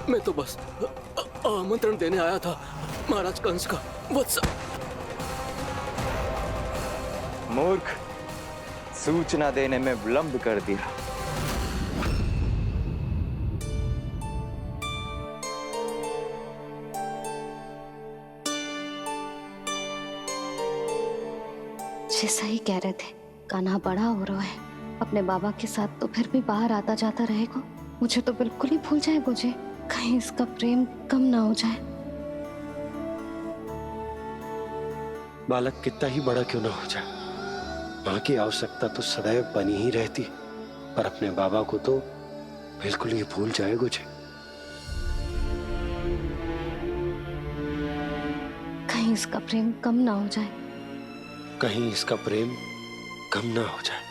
मैं तो बस आमंत्रण देने आया था महाराज कंस का। वत्स मूर्ख, सूचना देने में विलंब कर दिया। जैसा ही कह रहे थे, कान्हा बड़ा हो रहा है अपने बाबा के साथ, तो फिर भी बाहर आता जाता रहेगा। मुझे तो बिल्कुल ही भूल जाए मुझे, कहीं इसका प्रेम कम ना हो जाए। बालक कितना ही बड़ा क्यों ना हो जाए, माँ की आवश्यकता तो सदैव बनी ही रहती, पर अपने बाबा को तो बिल्कुल ही भूल जाए मुझे। कहीं इसका प्रेम कम ना हो जाए, कहीं इसका प्रेम कम ना हो जाए।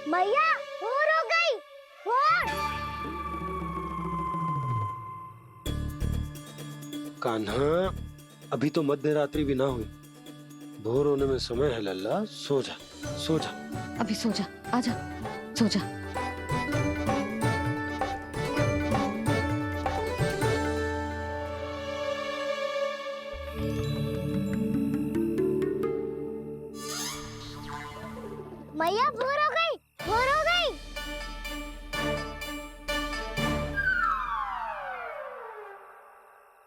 मैया भोर हो गई। भोर। कान्हा, अभी तो मध्य रात्रि भी ना हुई, भोर होने में समय है लल्ला। सो जा, सो जा। अभी सो जा, आजा, सो जा। मैया भोर हो गई, भोर हो गई।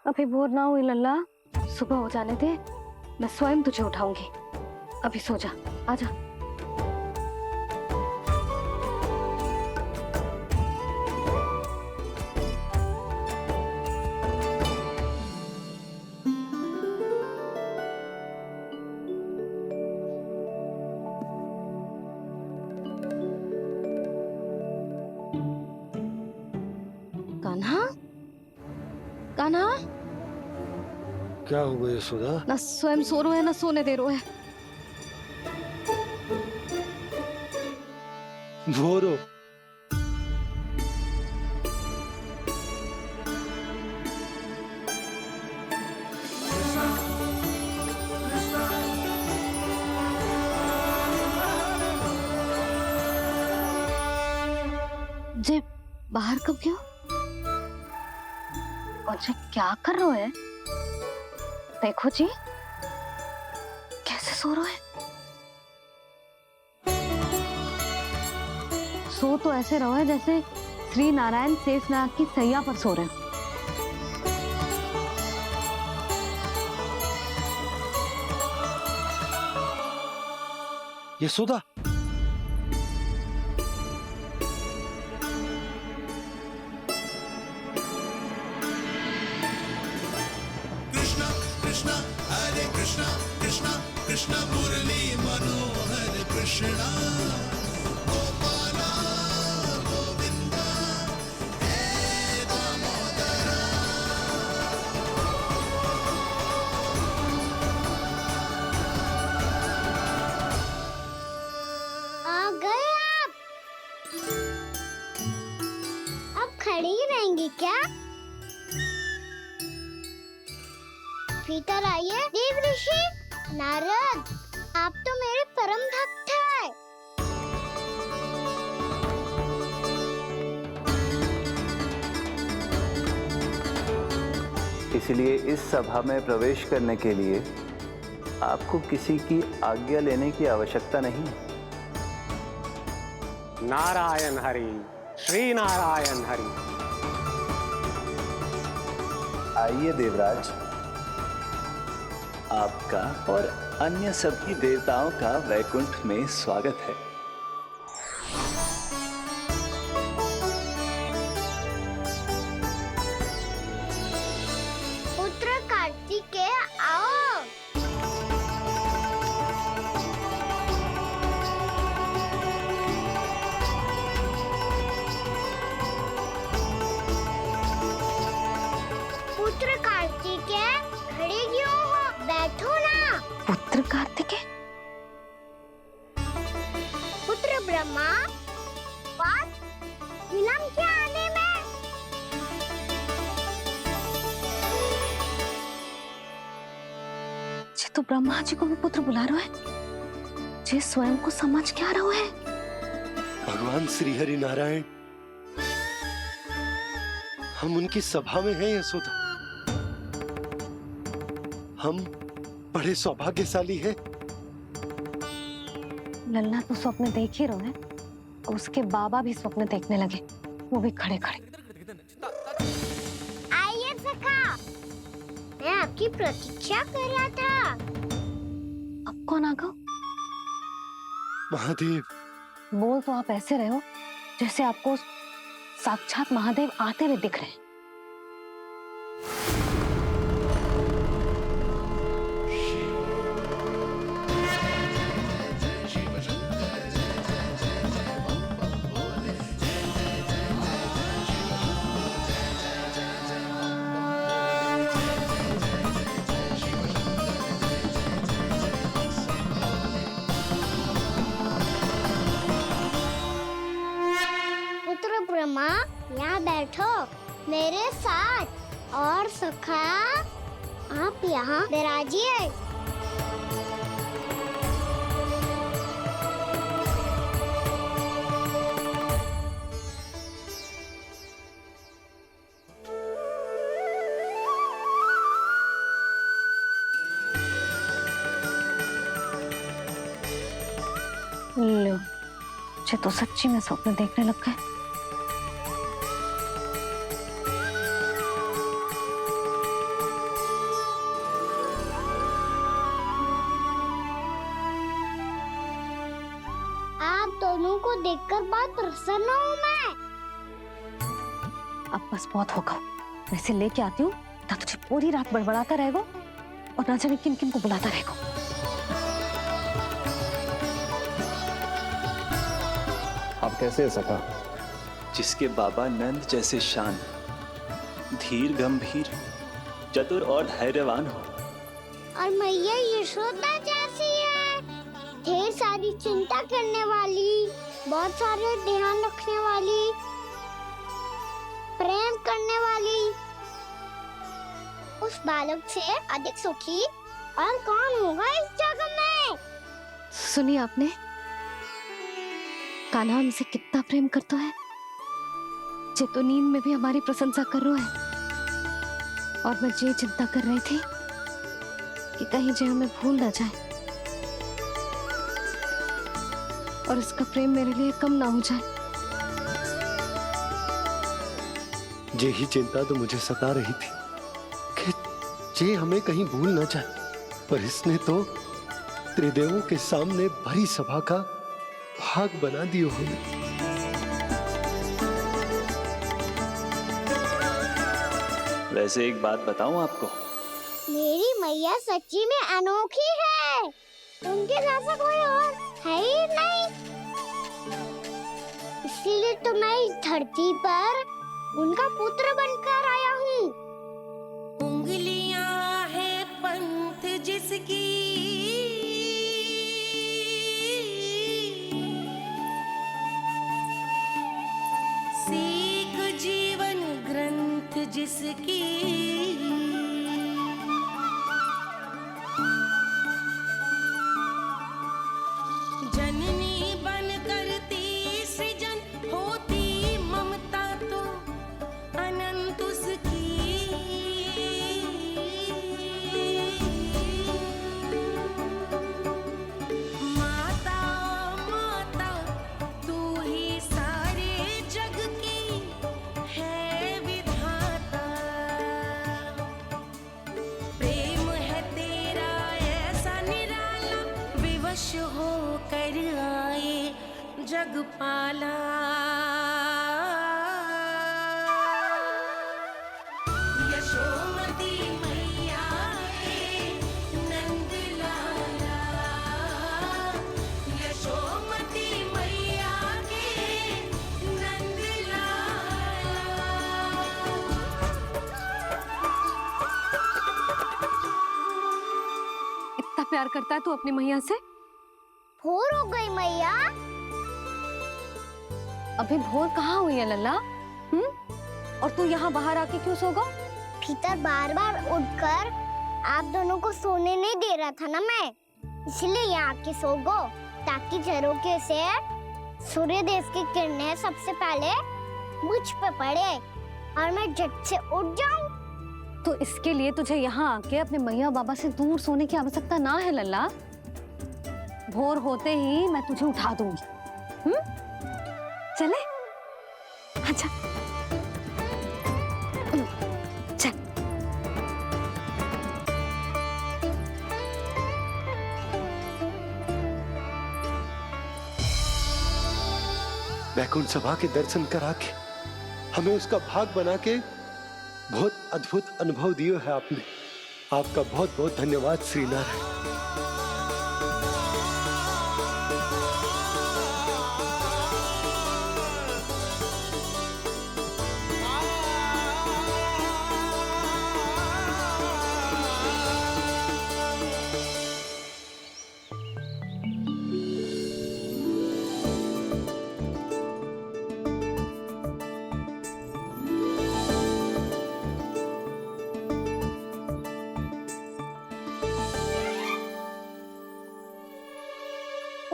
अभी भोर ना हुई लल्ला, सुबह हो जाने दे, मैं स्वयं तुझे उठाऊंगी। अभी सो जा, आजा। कान्हा, कान्हा, क्या हो गया सुधा? ना स्वयं सो रो है ना सोने दे रो है। भोर हो। जे बाहर कब गयो? और जे क्या कर रहे है? देखो जी, कैसे सो रहे है। सो तो ऐसे रहो है जैसे श्री नारायण शेषनाग की सैया पर सो रहे हैं। यशोदा, कृष्णा कृष्णा हरे कृष्णा कृष्णा कृष्णा मुरली मनोहर कृष्णा गोपाला गोविंदा हे दामोदरा। आ गए आप। अब खड़ी ही रहेंगी क्या? भीतर आइए देव ऋषि। नारद, आप तो मेरे परम भक्त हैं। इसलिए इस सभा में प्रवेश करने के लिए आपको किसी की आज्ञा लेने की आवश्यकता नहीं। नारायण हरि, श्री नारायण हरि। आइए देवराज, आपका और अन्य सभी देवताओं का वैकुंठ में स्वागत है। पुत्र कार्तिकेय आओ। ब्रह्मा जी को भी पुत्र बुला रहा है, जे स्वयं को समझ क्या रहा है। भगवान श्री हरि नारायण, हम उनकी सभा में हैं यशोदा। हम बड़े सौभाग्यशाली हैं। लल्ला तो स्वप्न देख ही रहे हैं, और उसके बाबा भी स्वप्न देखने लगे, वो भी खड़े खड़े। आइए सखा, मैं आपकी प्रतीक्षा कर रहा था। अब कौन आ गया? महादेव। बोल तो आप ऐसे रहे हो जैसे आपको साक्षात महादेव आते हुए दिख रहे हैं। पुत्र ब्रह्मा, यहाँ बैठो मेरे साथ, और सखा आप यहाँ विराजिए। लो, मुझे तो सच्ची में स्वप्न देखने लग गए। आप दोनों को देखकर बहुत प्रसन्न हूँ मैं। अब बस बहुत होगा, मैं इसे लेके आती हूँ, ना तुझे पूरी रात बड़बड़ाता रहेगा और ना जाने किन किन को बुलाता रहेगा। आप कैसे है सखा? जिसके बाबा नंद जैसे शांत, धीर गंभीर, चतुर और धैर्यवान हो, और मैया यशोदा जैसी है, ढेर सारी चिंता करने वाली, बहुत सारे ध्यान रखने वाली, प्रेम करने वाली। उस बालक से अधिक सुखी और कौन होगा इस जगत में? सुनिए आपने, कान्हा हमसे कितना प्रेम करता है, जे तो नींद में भी हमारी प्रशंसा कर रहा है। और मैं ये चिंता कर रही थी कि कहीं जे हमें भूल ना जाए और इसका प्रेम मेरे लिए कम ना हो जाए। यही चिंता तो मुझे सता रही थी कि जे हमें कहीं भूल ना जाए, पर इसने तो त्रिदेवों के सामने भरी सभा का भाग बना दियो हमें। वैसे एक बात बताऊं आपको, मेरी मैया सच्ची में अनोखी है, उनके जैसा कोई और है ही नहीं। इसीलिए तो मैं इस धरती पर उनका पुत्र बनकर आया हूँ। उंगलियां है पंथ जिसकी, सीख जीवन ग्रंथ जिसकी, जननी बन करती सृजन, होती ममता तो अनंत उसकी। माता माता तू ही सारे जग की है विधाता, प्रेम है तेरा ऐसा निराला, विवश हो कर आए जग पाला। यशोमती मैया के नंद लाला, यशोमती मैया के नंद लाला। इतना प्यार करता है तू अपनी मैया से? भोर हो गई मैया। अभी भोर कहाँ हुई है लल्ला? और तू यहाँ बाहर आके क्यों सो गया? भीतर बार बार उठकर आप दोनों को सोने नहीं दे रहा था ना मैं, इसलिए यहाँ आके सो गो, ताकि झरोखे से सूर्य देव की किरणें सबसे पहले मुझ पे पड़े और मैं झट से उठ जाऊं। तो इसके लिए तुझे यहाँ आके अपने मैया बाबा से दूर सोने की आवश्यकता ना है लल्ला। भोर होते ही मैं तुझे उठा दूंगी। चले? अच्छा चल। वैकुंठ सभा के दर्शन करा के हमें उसका भाग बना के बहुत अद्भुत अनुभव दिए है आपने। आपका बहुत बहुत धन्यवाद श्री नारायण।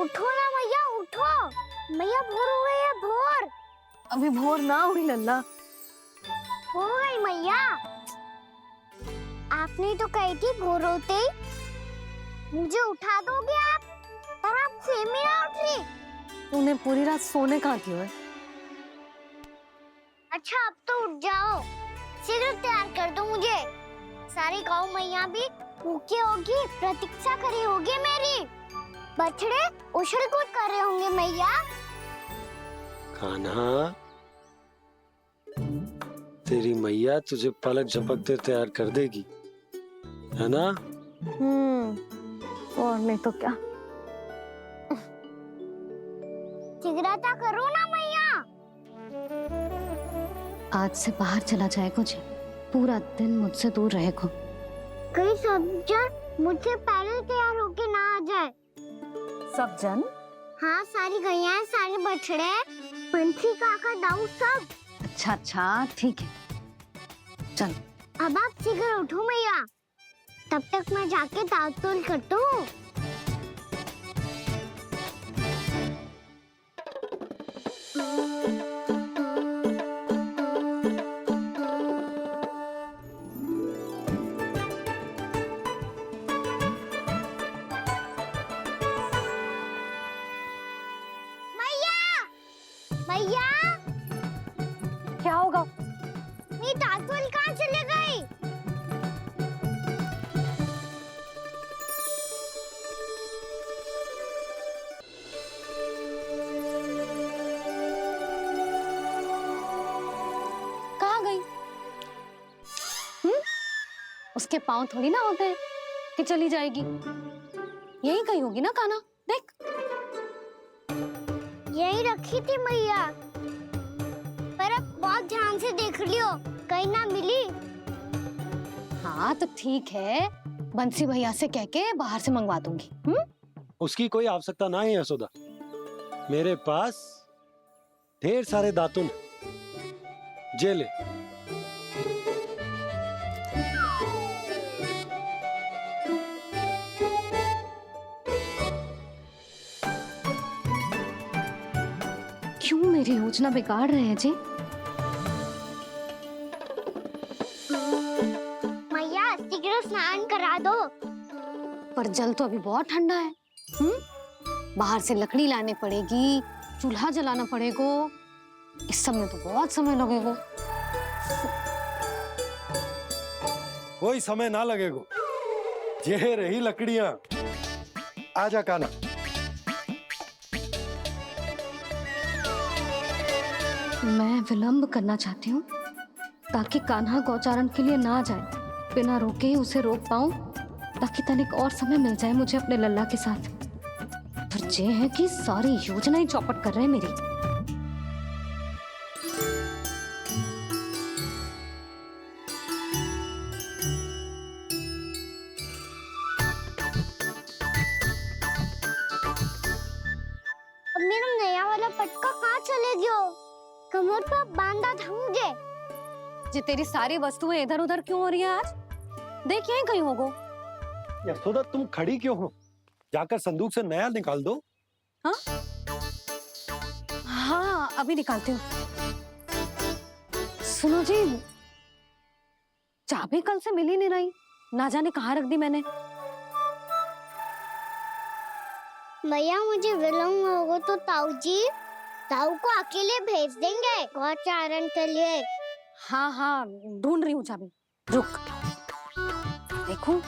उठो ना मैया, उठो। मैया भोर हो गई है, भोर। अभी भोर ना हुई लल्ला। हो गई मैया। आपने तो कही थी भोर होते ही मुझे उठा दोगे आप, पर आप फिर भी ना उठ रही। तूने पूरी रात सोने कहाँ की है? अच्छा अब तो उठ जाओ, शीघ्र तैयार कर दो मुझे। सारी गाँव मैया भी भूखी होगी, प्रतीक्षा करी होगी मेरी। बछड़े उछल कूद कर रहे होंगे मैया। कान्हा, तेरी मैया तुझे पलक झपकते तैयार कर देगी, है ना? और नहीं तो क्या। शीघ्रता करो ना मैया। आज से बाहर चला जाएगा जी, पूरा दिन मुझसे दूर रहेगा। कहीं सब जन मुझसे पहले तैयार होके ना आ जाए। सब जन? हाँ, सारी गैया, सारे बछड़े, पंछी, काका, दाऊ सब। अच्छा अच्छा ठीक है, चल। अब आप शीघ्र उठो मैया, तब तक मैं जाके ताल-तोल करता हूँ। मैया, क्या होगा? मेरी ताल-तोल कहाँ चले गई? कहाँ गई? उसके पाँव थोड़ी ना होते हैं कि चली जाएगी। यही कहीं होगी ना कान्हा, देख। यही रखी थी मैया, पर अब बहुत ध्यान से देख लियो, कहीं ना मिली। हाँ तो ठीक है, बंसी भैया से कह के बाहर से मंगवा दूंगी। उसकी कोई आवश्यकता ना है यशोदा, मेरे पास ढेर सारे दातुन, जे ले। क्यों मेरी योजना बिगाड़ रहे हैं जी? मैया शीघ्र स्नान करा दो। पर जल तो अभी बहुत ठंडा है। बाहर से लकड़ी लाने पड़ेगी, चूल्हा जलाना पड़ेगा। इस सब में तो बहुत समय लगेगा। कोई समय ना लगेगा, ये रही लकड़ियां। आजा कान्हा। मैं विलंब करना चाहती हूँ ताकि कान्हा गौचारण के लिए ना जाए। बिना रोके ही उसे रोक पाऊं, ताकि तनिक और समय मिल जाए मुझे अपने लल्ला के साथ। पर ये है कि सारी योजना ही चौपट कर रहे हैं मेरी। अब मेरा नया वाला पटका कहाँ चले गयो? कमर पर बांधा था मुझे। जी तेरी सारी वस्तुएं इधर उधर क्यों हो रही है आज? देख यहीं कहीं होगो। यशोदा तुम खड़ी क्यों हो? जाकर संदूक से नया निकाल दो। हाँ हाँ अभी निकालती हूँ। सुनो जी, चाबी कल से मिल ही नहीं रही, ना जाने कहाँ रख दी मैंने। भैया मुझे विलम्ब होगा तो ताऊ को अकेले भेज देंगे गौचारण के लिए। हाँ हाँ ढूंढ रही हूँ चाबी, रुक देखूं।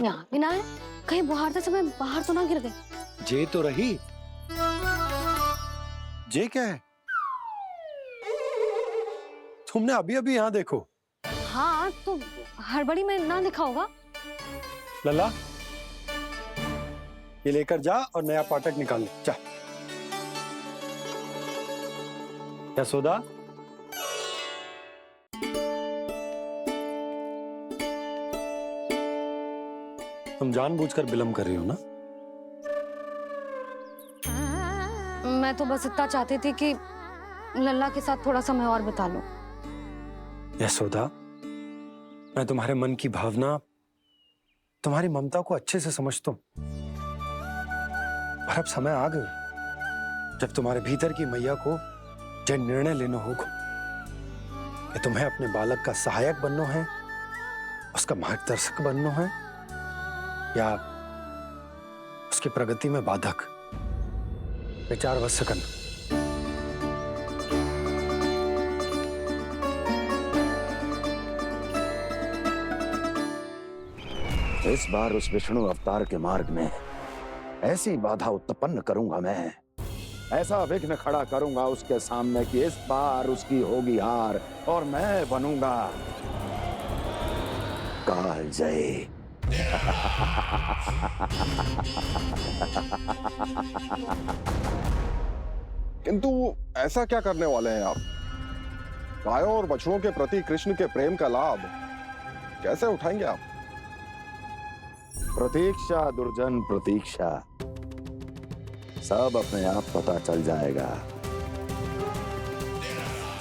यहाँ भी ना है, कहीं बुहारते समय बाहर तो ना गिर गई। जे तो रही। जे क्या है? तुमने अभी अभी यहाँ देखो। हाँ तो हड़बड़ी में ना दिखा होगा। लल्ला, ये लेकर जा और नया पाठक निकाल ले, जा। यशोदा, तुम जानबूझकर विलम्ब कर रही हो ना? मैं तो बस इतना चाहती थी कि लल्ला के साथ थोड़ा समय और बिता लूं। यशोदा, मैं तुम्हारे मन की भावना, तुम्हारी ममता को अच्छे से समझता हूं। पर अब समय आ गया जब तुम्हारे भीतर की मैया को जो निर्णय लेना होगा कि तुम्हें अपने बालक का सहायक बनना है, उसका मार्गदर्शक बनना है, या उसकी प्रगति में बाधक। विचार अवश्य करना। इस बार उस विष्णु अवतार के मार्ग में ऐसी बाधा उत्पन्न करूंगा मैं, ऐसा विघ्न खड़ा करूंगा उसके सामने कि इस बार उसकी होगी हार और मैं बनूंगा कालजयी। किंतु ऐसा क्या करने वाले हैं आप? गायों और बछड़ों के प्रति कृष्ण के प्रेम का लाभ कैसे उठाएंगे आप? प्रतीक्षा दुर्जन प्रतीक्षा, सब अपने आप पता चल जाएगा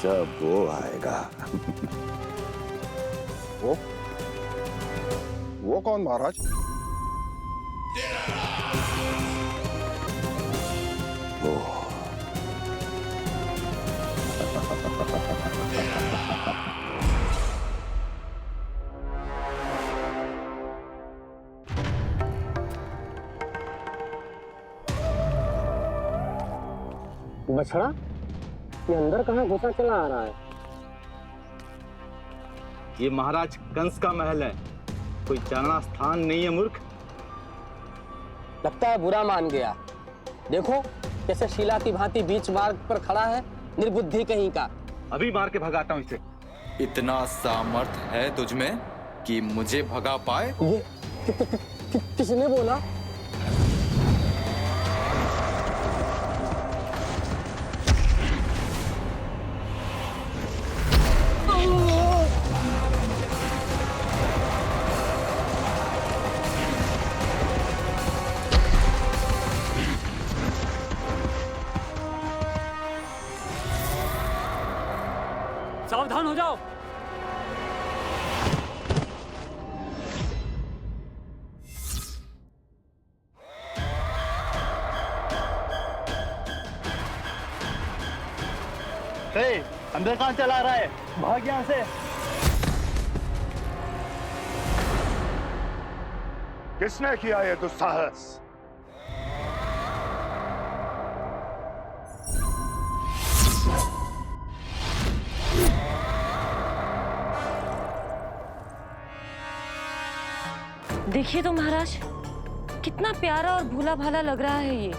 जब वो आएगा। वो कौन महाराज? वो बछड़ा, ये अंदर कहाँ घुसा चला आ रहा है? ये महाराज कंस का महल है, कोई जाना स्थान नहीं है मूर्ख। लगता है बुरा मान गया। देखो कैसे शिला की भांति बीच मार्ग पर खड़ा है, निर्बुद्धि कहीं का। अभी मार के भगाता हूँ इसे। इतना सामर्थ है तुझमें कि मुझे भगा पाए? ये किसने बोला? सावधान हो जाओ। अंदर कहाँ चला रहा है? भाग यहाँ से। किसने किया ये दुस्साहस? देखिए तो महाराज, कितना प्यारा और भोला भाला लग रहा है ये।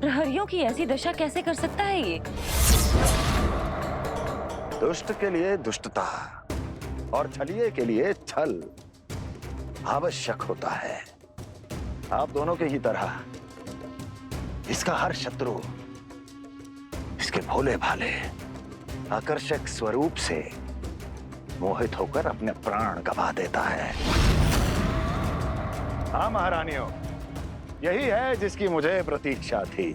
प्रहरियों की ऐसी दशा कैसे कर सकता है ये? दुष्ट के लिए दुष्टता और छलिए के लिए छल आवश्यक होता है। आप दोनों के ही तरह इसका हर शत्रु इसके भोले भाले आकर्षक स्वरूप से मोहित होकर अपने प्राण गंवा देता है। हाँ महारानियों, यही है जिसकी मुझे प्रतीक्षा थी।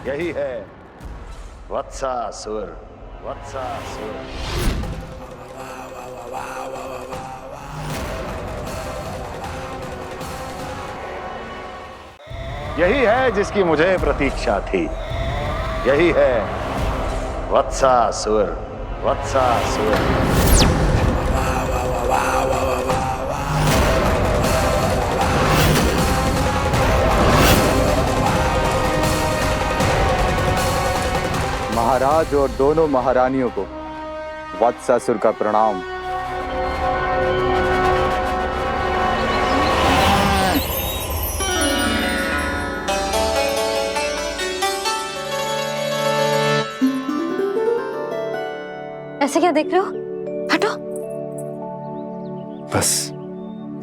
यही है वत्सासुर, वत्सासुर। यही है जिसकी मुझे प्रतीक्षा थी। यही है वत्सासुर, वत्सासुर। महाराज और दोनों महारानियों को वत्सासुर का प्रणाम। ऐसे क्या देख रहे हो? हटो। बस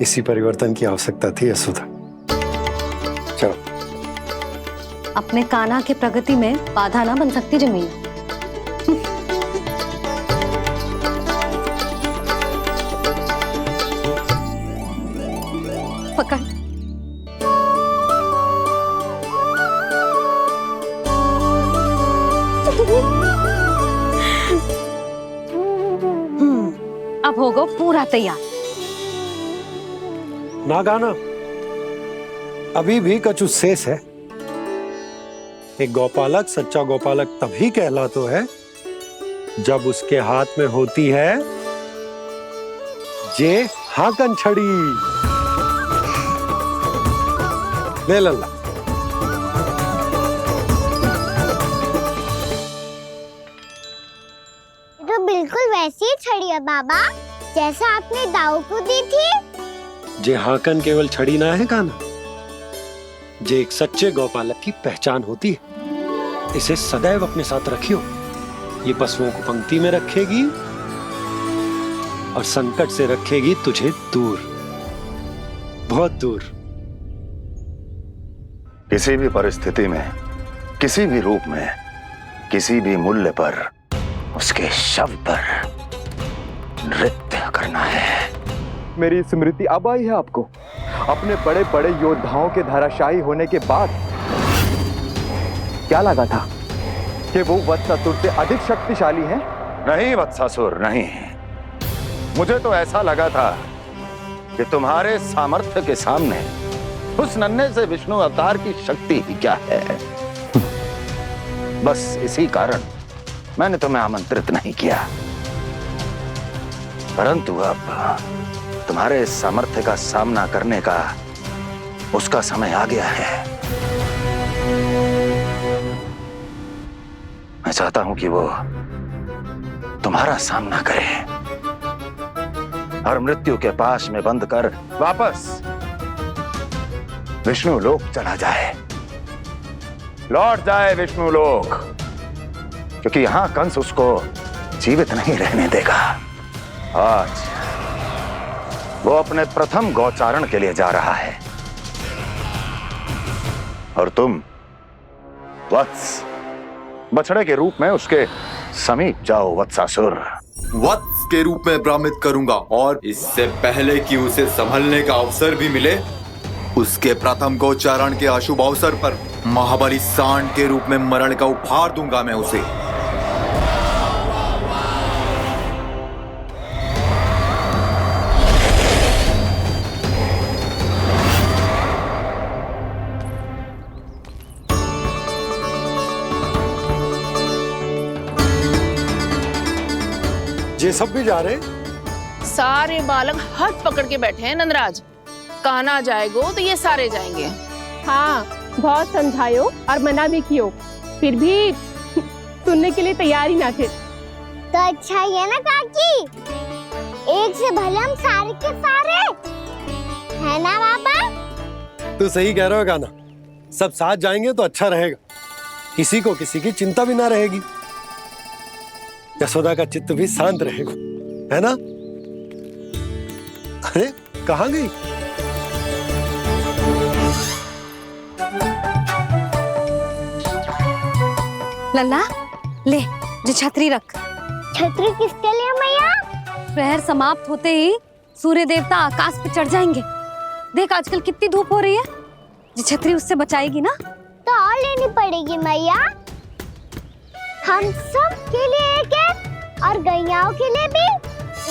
इसी परिवर्तन की आवश्यकता थी यशोदा। चलो। अपने कान्हा की प्रगति में बाधा ना बन सकती जमीन। पकड़। अब होगा पूरा तैयार। ना गाना, अभी भी कछु शेष है। एक गौपालक सच्चा गौपालक तभी कहलाता है जब उसके हाथ में होती है जे हाकन छड़ी। ले लल्ला। तो बिल्कुल वैसी ही छड़ी है बाबा जैसा आपने दाऊ को दी थी। जे हाकन केवल छड़ी ना है कान्हा, जे एक सच्चे गौपालक की पहचान होती है। इसे सदैव अपने साथ रखियो। ये पशुओं को पंक्ति में रखेगी और संकट से रखेगी तुझे दूर, बहुत दूर। किसी भी परिस्थिति में, किसी भी रूप में, किसी भी मूल्य पर उसके शव पर नृत्य करना है। मेरी स्मृति अब आई है आपको? अपने बड़े बड़े योद्धाओं के धराशायी होने के बाद क्या लगा था कि वो वत्सासुर से अधिक शक्तिशाली हैं? नहीं वत्सासुर, नहीं। मुझे तो ऐसा लगा था कि तुम्हारे सामर्थ्य के सामने उस नन्हे से विष्णु अवतार की शक्ति ही क्या है। बस इसी कारण मैंने तुम्हें आमंत्रित नहीं किया। परंतु अब तुम्हारे सामर्थ्य का सामना करने का उसका समय आ गया है। मैं चाहता हूं कि वो तुम्हारा सामना करे और मृत्यु के पास में बंद कर वापस विष्णु लोक चला जाए, लौट जाए विष्णु लोक, क्योंकि यहां कंस उसको जीवित नहीं रहने देगा। आज वो अपने प्रथम गौचारण के लिए जा रहा है और तुम वत्स, बछड़े के रूप में उसके समीप जाओ वत्सासुर। वत्स के रूप में भ्रमित करूंगा और इससे पहले कि उसे संभलने का अवसर भी मिले, उसके प्रथम गोचारण के अशुभ अवसर पर महाबली सांड के रूप में मरण का उपहार दूंगा मैं उसे। ये सब भी जा रहे? सारे बालक हाथ पकड़ के बैठे हैं नंदराज। कान्हा जाएगो तो ये सारे जाएंगे। हाँ, बहुत समझायो और मना भी कियो, फिर भी सुनने के लिए तैयार ही ना थे। तो अच्छा ही है ना काकी, एक से भले हम सारे के सारे, है ना बाबा? तू सही कह रहा है कान्हा, सब साथ जाएंगे तो अच्छा रहेगा, किसी को किसी की चिंता भी ना रहेगी, यशोदा का चित्त भी शांत रहेगा, है ना? अरे कहाँ गई? लल्ला ले, जो छतरी रख। छतरी किसके लिए मैया? प्रहर समाप्त होते ही सूर्य देवता आकाश पे चढ़ जाएंगे। देख आजकल कितनी धूप हो रही है, जो छतरी उससे बचाएगी ना। तो और लेनी पड़ेगी मैया। हम सब के लिए एक है और गैयाओं के लिए भी,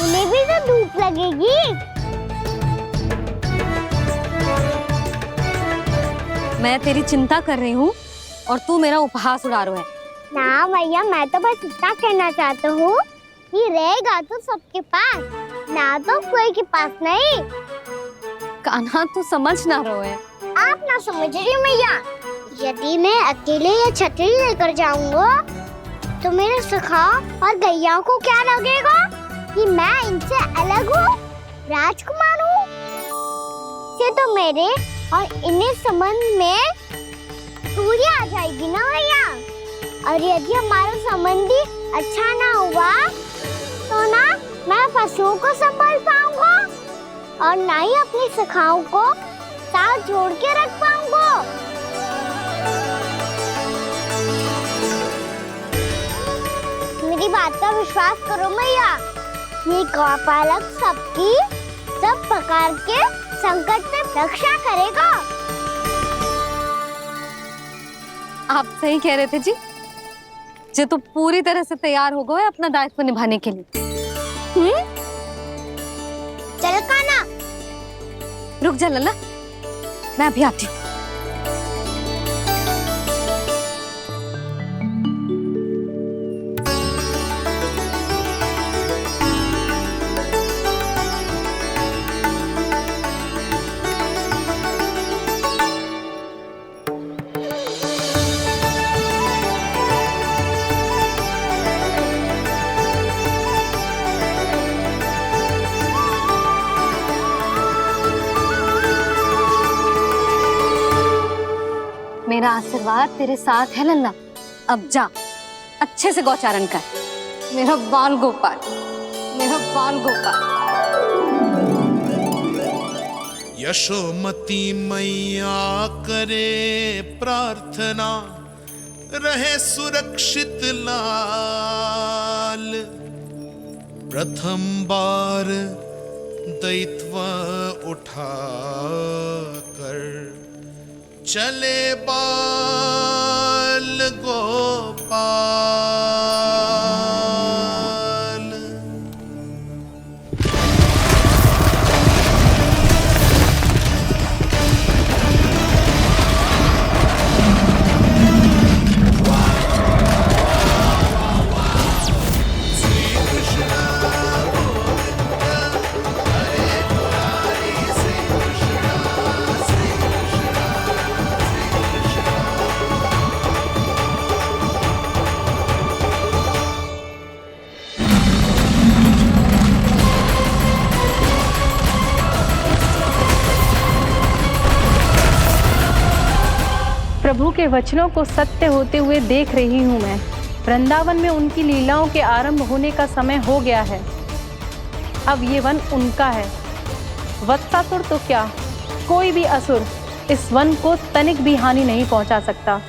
उन्हें भी तो धूप लगेगी। मैं तेरी चिंता कर रही हूँ और तू मेरा उपहास उड़ा रहा है। ना भैया, मैं तो बस इतना कहना चाहता हूँ कि रहेगा तो सबके पास, ना तो कोई के पास नहीं। कान्हा तू समझ ना रहो है। आप ना समझ रही मैया, यदि मैं अकेले ये छतरी लेकर जाऊंगा तो मेरे सखा और गैया को क्या लगेगा कि मैं इनसे अलग हूँ, राजकुमार हूँ। ये तो मेरे और इन्हें संबंध में दूरी आ जाएगी ना भैया। और यदि हमारा संबंध ही अच्छा ना हुआ तो ना मैं पशुओं को संभाल पाऊंगा और ना ही अपनी सखाओं को साथ जोड़ के रख पाऊंगा। मेरी बात का विश्वास करो मैया, ये गौपालक सबकी सब प्रकार के संकट से रक्षा करेगा। आप सही कह रहे थे जी। जो तो पूरी तरह से तैयार हो गए अपना दायित्व निभाने के लिए। चल कान्हा। रुक जा लल्ला, मैं अभी आती हूँ। मेरा आशीर्वाद तेरे साथ है लल्ला। अब जा, अच्छे से गौचारण कर। मेरा बाल गोपाल, मेरा बाल गोपाल। यशोमती मैया करे प्रार्थना, रहे सुरक्षित लाल। प्रथम बार दैत्व उठा कर चले बाल गोपाल। प्रभु के वचनों को सत्य होते हुए देख रही हूँ मैं। वृंदावन में उनकी लीलाओं के आरंभ होने का समय हो गया है। अब ये वन उनका है। वत्सासुर तो क्या, कोई भी असुर इस वन को तनिक भी हानि नहीं पहुंचा सकता।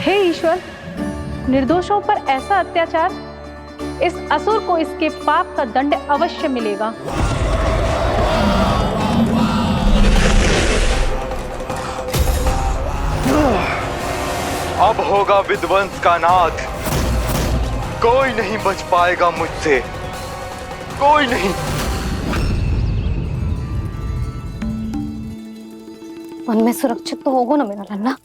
हे ईश्वर, निर्दोषों पर ऐसा अत्याचार, इस असुर को इसके पाप का दंड अवश्य मिलेगा। अब होगा विध्वंस का नाद। कोई नहीं बच पाएगा मुझसे, कोई नहीं। वन में सुरक्षित तो होगा ना मेरा लल्ला।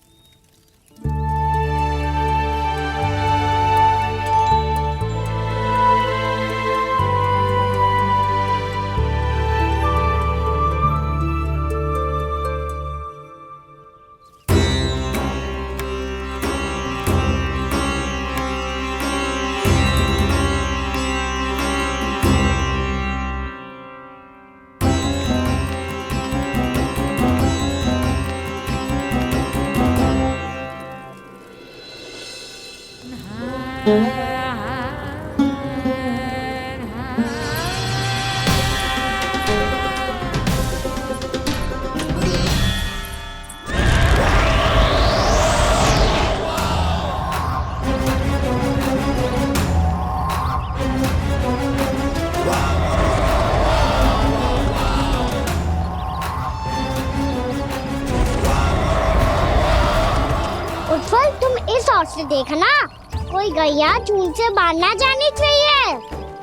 से देखना, कोई गैया चून से बाहर ना जानी चाहिए।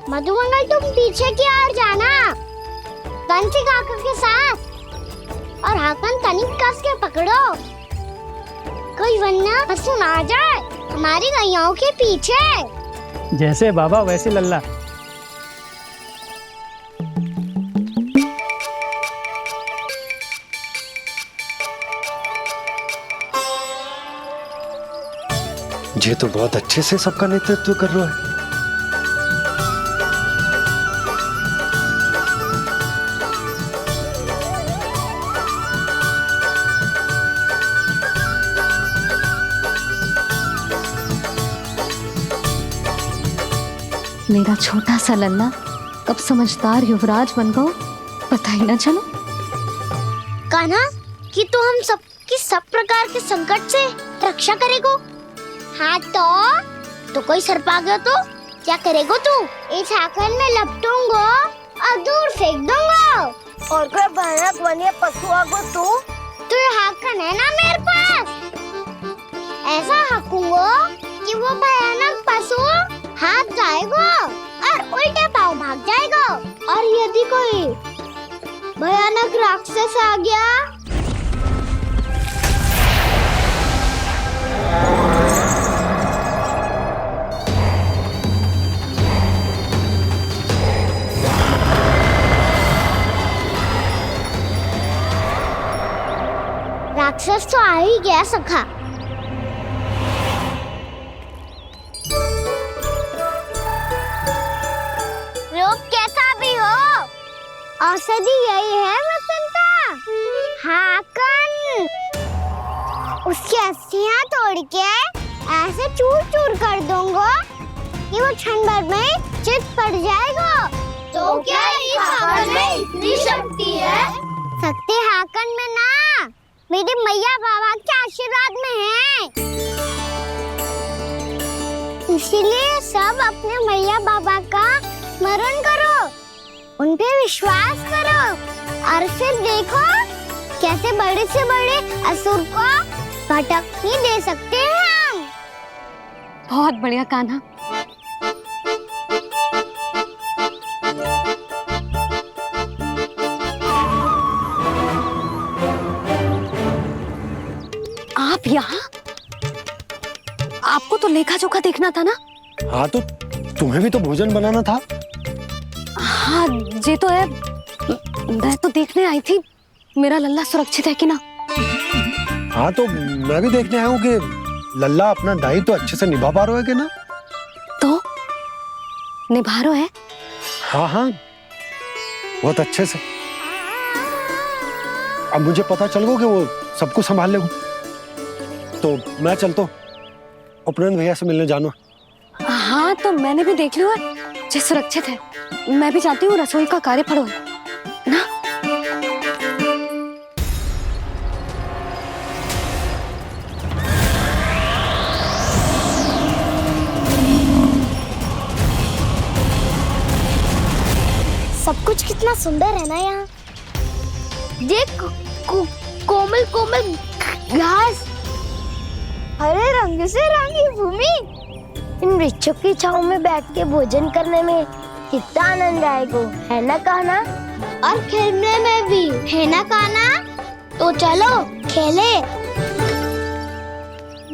मधुमंगल तुम पीछे की ओर जाना, कंसी काका के साथ, और हाकन तनिक कस के पकड़ो, कोई वरना पशु ना आ जाए हमारी गैयाओं के पीछे। जैसे बाबा वैसे लल्ला। ये तो बहुत अच्छे से सबका नेतृत्व कर रहा है। मेरा छोटा सा लल्ला कब समझदार युवराज बन गो पता ही ना चलो। कान्हा, कि तू हम सब प्रकार के संकट से रक्षा करेगो। हाँ तो कोई सर्प आ गया तो क्या करेगो तू? इस हाकन में लपटूंगो और दूर फेंक दूंगा। और कोई भयानक वन्य पशु आगो तो ये हाकन है ना मेरे पास, ऐसा हाकूंगो कि वो भयानक पशु हाथ जाएगा और उल्टे पाँव भाग जाएगा। और यदि कोई भयानक राक्षस आ गया राक्षस तो आ ही गया सखा। रोग कैसा भी हो, औषधि यही है वसंता। हाकन उसकी अस्थियां तोड़ के ऐसे चूर चूर कर दूंगा कि वो क्षण भर में चित पड़ जाएगा। तो क्या इस हाकन में इतनी शक्ति है? शक्ति हाकन में ना, मेरे मैया बाबा के आशीर्वाद में है। इसीलिए सब अपने मैया बाबा का स्मरण करो, उन पे विश्वास करो, और फिर देखो कैसे बड़े से बड़े असुर को भटकने दे सकते हैं हम। बहुत बढ़िया कान्हा। आप यहाँ? आपको तो लेखा जोखा देखना था ना? हाँ तो तुम्हें भी तो भोजन बनाना था। हाँ ये तो है, मैं तो देखने आई थी मेरा लल्ला सुरक्षित है कि ना। हाँ तो मैं भी देखने आया हूँ कि लल्ला अपना दायित्व तो अच्छे से निभा पा रहा है कि ना। तो निभा रहा है? हाँ हाँ बहुत अच्छे से। अब मुझे पता चल गया कि वो सब कुछ संभाल लेगा, तो मैं चलता हूँ, उपनंद भैया से मिलने जाना। हाँ तो मैंने भी देख लिया जो सुरक्षित है। मैं भी चाहती हूँ रसोई का कार्य पड़ो ना। सब कुछ कितना सुंदर है ना यहाँ। देख कोमल कोमल घास, हरे रंग से रंगी भूमि, इन वृक्षों की छांव में बैठ के भोजन करने में कितना आनंद आएगा, है ना कान्हा? और खेलने में भी, है ना कान्हा? तो चलो खेले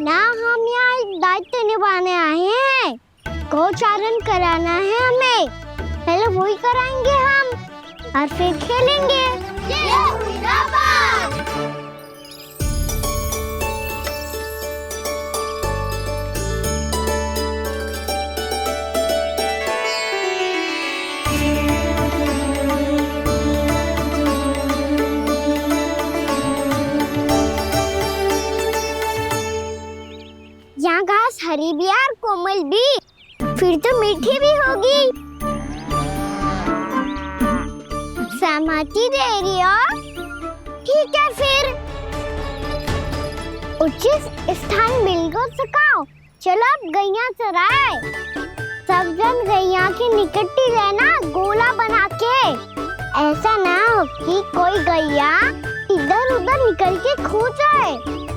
ना। हम यहाँ एक दायित्व निभाने आए हैं, गोचारण कराना है हमें। पहले वही कराएंगे हम और फिर खेलेंगे। यहाँ घास हरी भी और कोमल भी, फिर तो मीठी भी होगी। सहमति दे रही हो? ठीक है फिर उचित स्थान बिल्कुल सुखाओ। चलो अब गैया चराए। सब जन गैया के निकट ही रहना, गोला बना के। ऐसा ना हो कि कोई गैया इधर उधर निकल के खो जाए।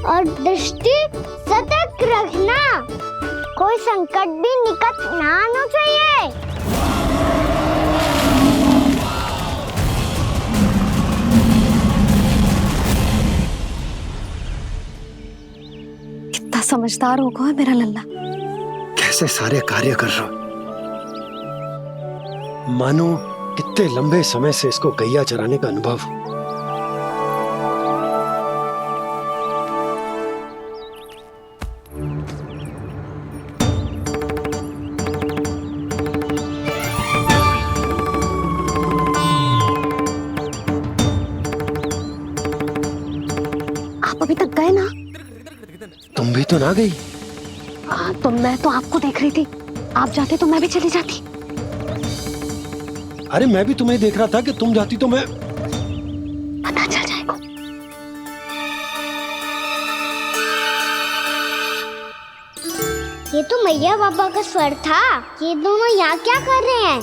और दृष्टि सतर्क रखना, कोई संकट भी निकट ना आना चाहिए। कितना समझदार होगा है मेरा लल्ला। कैसे सारे कार्य कर रहा, मानो कितने लंबे समय से इसको गैया चराने का अनुभव हो। आप अभी तक गए ना? तुम भी तो ना गई। तो मैं तो आपको देख रही थी, आप जाते तो मैं भी चली जाती। अरे मैं भी तुम्हें देख रहा था कि तुम जाती तो मैं। पता चल जाएगा। ये तो मैया बाबा का स्वर था। ये दोनों यहाँ क्या कर रहे हैं?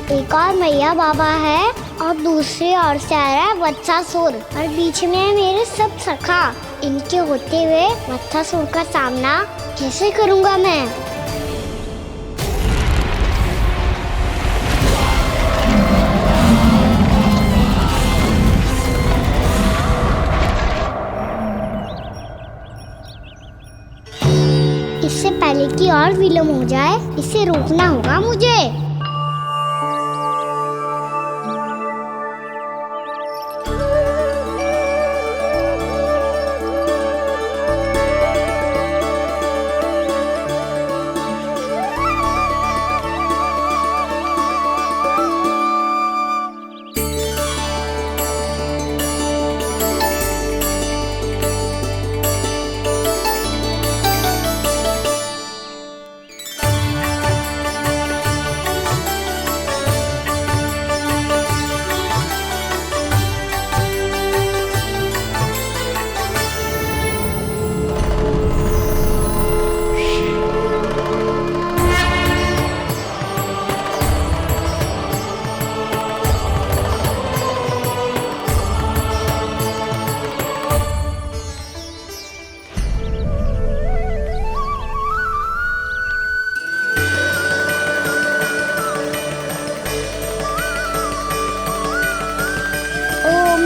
एक और मैया बाबा है और दूसरी ओर से आ रहा है वत्सासुर और बीच में है मेरे सब सखा। इनके होते हुए वत्सासुर का सामना कैसे करूंगा मैं? इससे पहले कि और विलम्ब हो जाए, इसे रोकना होगा मुझे।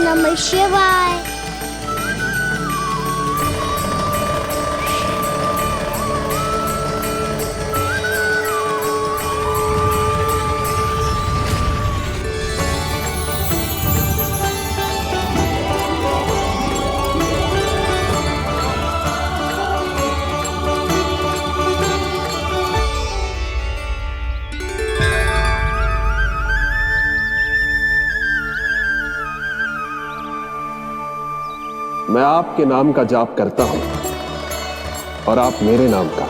नमः शिवाय। मैं आपके नाम का जाप करता हूं और आप मेरे नाम का।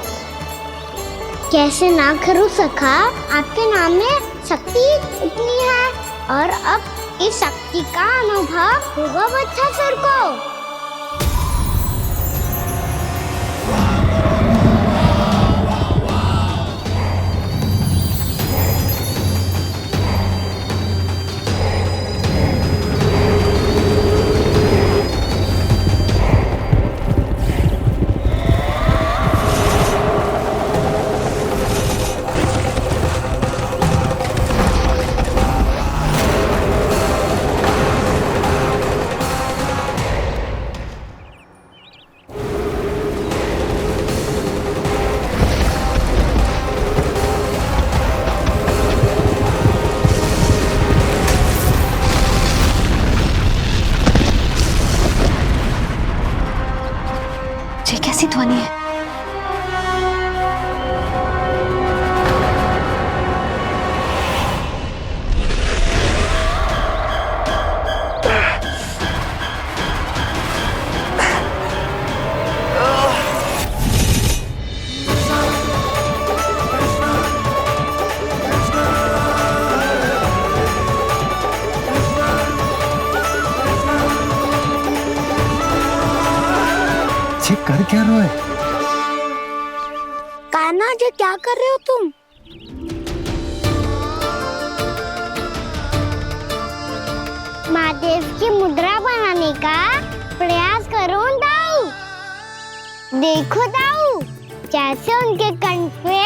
कैसे ना करूं सखा, आपके नाम में शक्ति इतनी है और अब इस शक्ति का अनुभव होगा वत्सासुर को। क्या रोए? कान्हा जी क्या कर रहे हो तुम? महादेव की मुद्रा बनाने का प्रयास करो दाऊ। देखो दाऊ, जैसे उनके कंठ पे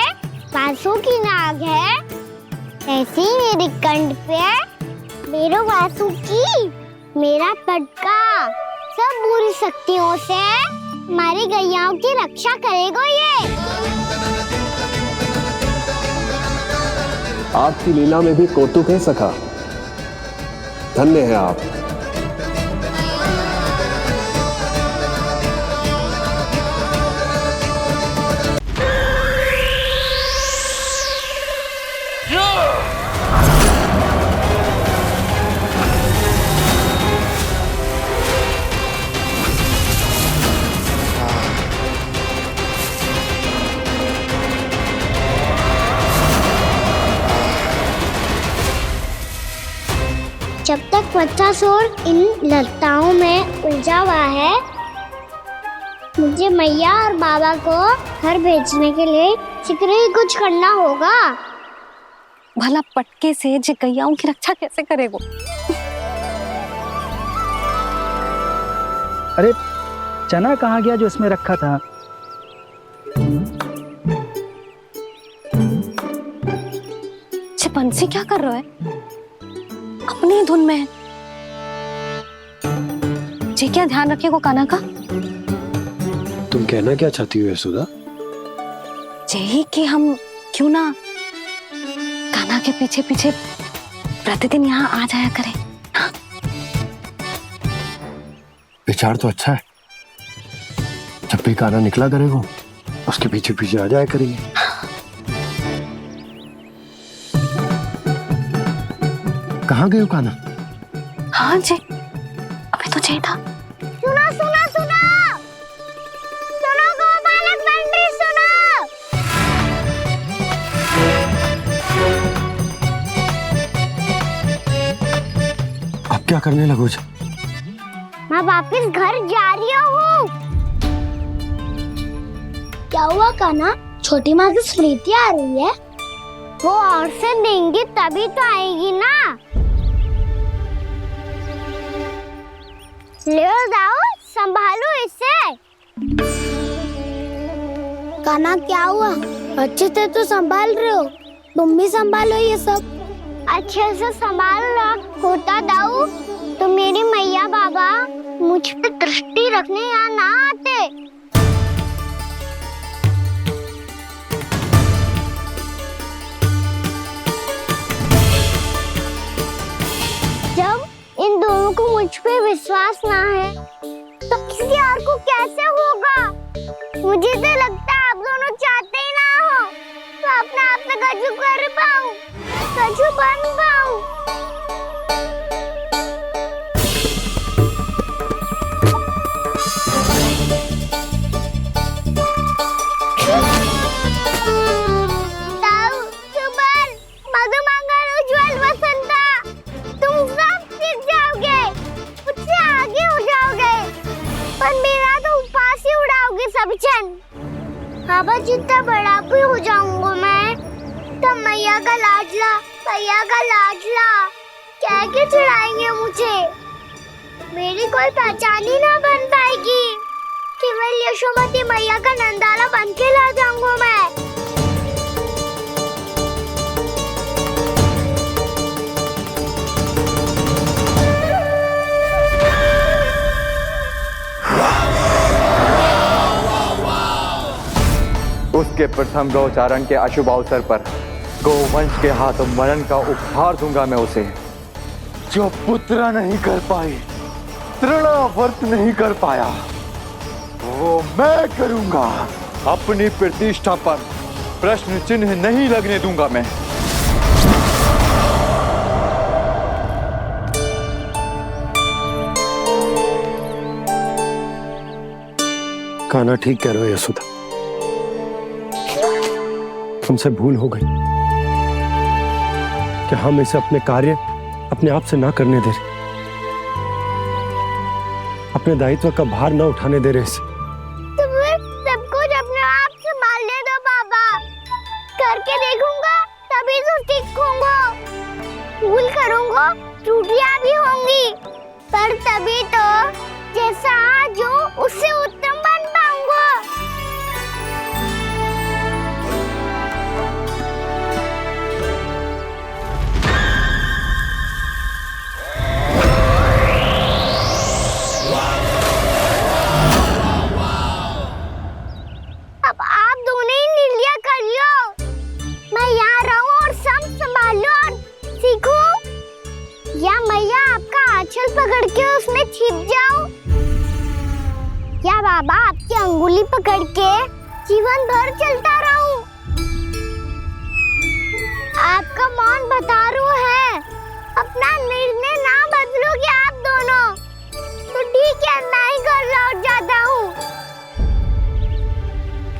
वासु की नाग है, ऐसे ही मेरे कंठ पे मेरे वासु की मेरा पटका सब बुरी शक्तियों से हमारी गैयाओं की रक्षा करेगा ये। आपकी लीला में भी कौतुक है सखा, धन्य है आप। जब तक बच्चासुर इन लताओं में उलझा हुआ है, मुझे मैया और बाबा को घर भेजने के लिए शीघ्र ही कुछ करना होगा। भला पटके से जे गैयाओं की रक्षा कैसे करेगो? अरे चना कहाँ गया जो इसमें रखा था? बंसी क्या कर रहा है? अपनी धुन में है। जी क्या ध्यान रखेगो कान्हा का? तुम कहना क्या चाहती हो यशोदा? यही कि हम क्यों ना कान्हा के पीछे पीछे प्रतिदिन यहाँ आ जाया करें। हाँ? विचार तो अच्छा है। जब भी कान्हा निकला करेगा उसके पीछे पीछे आ जाया करेंगे। कहाँ गए हो कान्हा? हाँ जी, अभी तो चाहिए था। सुनो सुनो सुनो सुनो गोपालक पंडित सुनो। अब क्या करने लगो? मैं वापस घर जा रही हूँ। क्या हुआ कान्हा? छोटी माँ की स्मृति आ रही है? वो और से देंगी तभी तो आएगी ना। ले जाओ, संभालो इसे। कान्हा क्या हुआ? अच्छे से तो संभाल रहे हो, तुम भी संभालो ये सब। अच्छे से संभाल होता दाऊ तो मेरी मैया बाबा मुझ पे दृष्टि रखने यहाँ ना आते। जब इन दोनों को मुझ पे विश्वास ना है तो किसी और को कैसे होगा? मुझे तो लगता है आप दोनों चाहते ही ना हो तो अपने आप में गजू कर पाऊं, गजू बन पाऊं। बाबा जितना बड़ा भी हो जाऊंगा मैं तो मैया का लाडला कह के चिढ़ाएंगे मुझे। मेरी कोई पहचान ही ना बन पाएगी। केवल यशोमती मैया का नंदाला बन के ला जाऊंगा मैं। उसके प्रथम गौचारण के अशुभ अवसर पर गोवंश के हाथों मरण का उपहार दूंगा मैं उसे। जो पुत्र नहीं कर पाई, तृणावर्त नहीं कर पाया, वो मैं करूंगा। अपनी प्रतिष्ठा पर प्रश्न चिन्ह नहीं लगने दूंगा मैं। कान्हा ठीक कह रहे हो यशोदा, हमसे भूल हो गई कि हम इसे अपने कार्य अपने आप से ना करने दे रहे, अपने दायित्व का भार ना उठाने दे रहे इसे। तो फिर को त्रुटियां भी होंगी, पर तभी तो जैसा आज हूँ उससे उत्तम बन पाऊंगा। अब आप दोनों ही निर्णय कर लो, मैं यहाँ रहूं और सब संभालूं और सीखूं, या मैया आपका आंचल पकड़ के उसमें छिप जाऊं, या बाबा आपकी अंगुली पकड़ के जीवन भर चलता रहूं। आपका मौन बतारू है, अपना निर्णय ना बदलोगे आप दोनों तो ठीक है, मैं ही घर लौट जाता हूँ।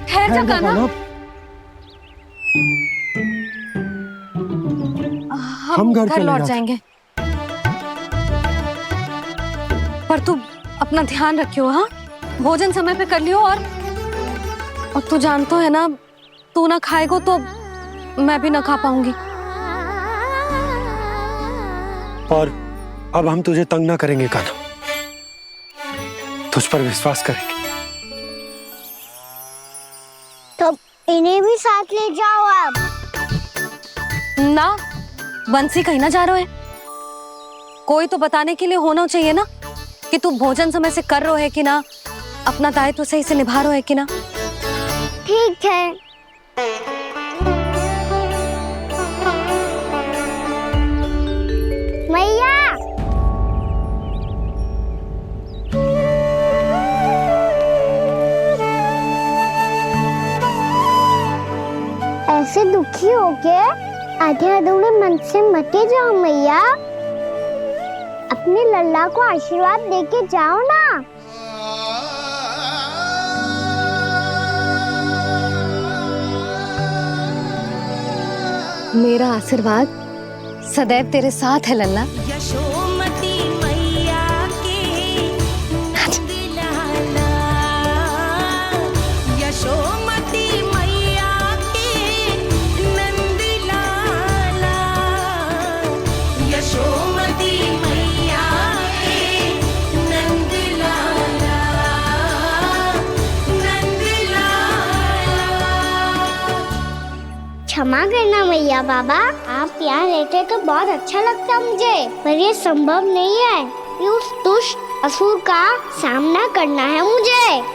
ठहर जा कान्हा, हम घर लौट जाएंगे, पर तू अपना ध्यान रखियो। हाँ, भोजन समय पे कर लियो, और तू जानतो है ना, तू ना खाएगो तो मैं भी ना खा पाऊंगी। और अब हम तुझे तंग ना करेंगे कान्हा, तुझ पर विश्वास करेंगे। तो इन्हें भी साथ ले जाओ आप। ना, बंसी कहीं ना जा रहे है, कोई तो बताने के लिए होना चाहिए ना कि तू भोजन समय से कर रहे है कि ना, अपना दायित्व सही से निभा रहे है कि ना। ठीक है। मैया, ऐसे दुखी होके आधे अधूरे मन से मत जाओ मैया, अपने लल्ला को आशीर्वाद देके जाओ ना। मेरा आशीर्वाद सदैव तेरे साथ है लल्ला। यशोमती मैया के नंद लाला, यशोमती मैया के नंद लाला, यशोमती मैया के नंद लाला, नंद लाला। क्षमा करना मैया बाबा, आप यहाँ रहते तो बहुत अच्छा लगता मुझे, पर ये संभव नहीं है कि उस दुष्ट असुर का सामना करना है मुझे।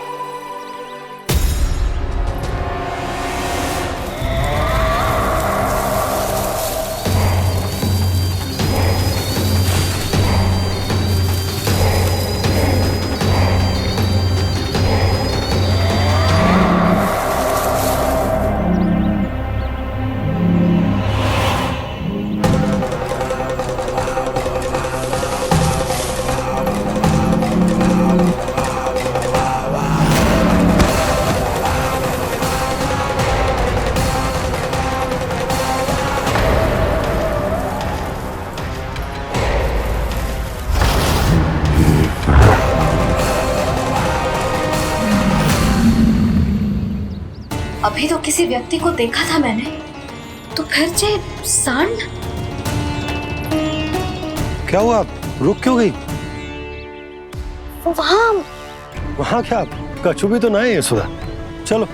अभी तो किसी व्यक्ति को देखा था मैंने, तो फिर से सांड। क्या हुआ, रुक क्यों गई? वहाँ क्या, कछु भी तो ना है यशोदा, चलो।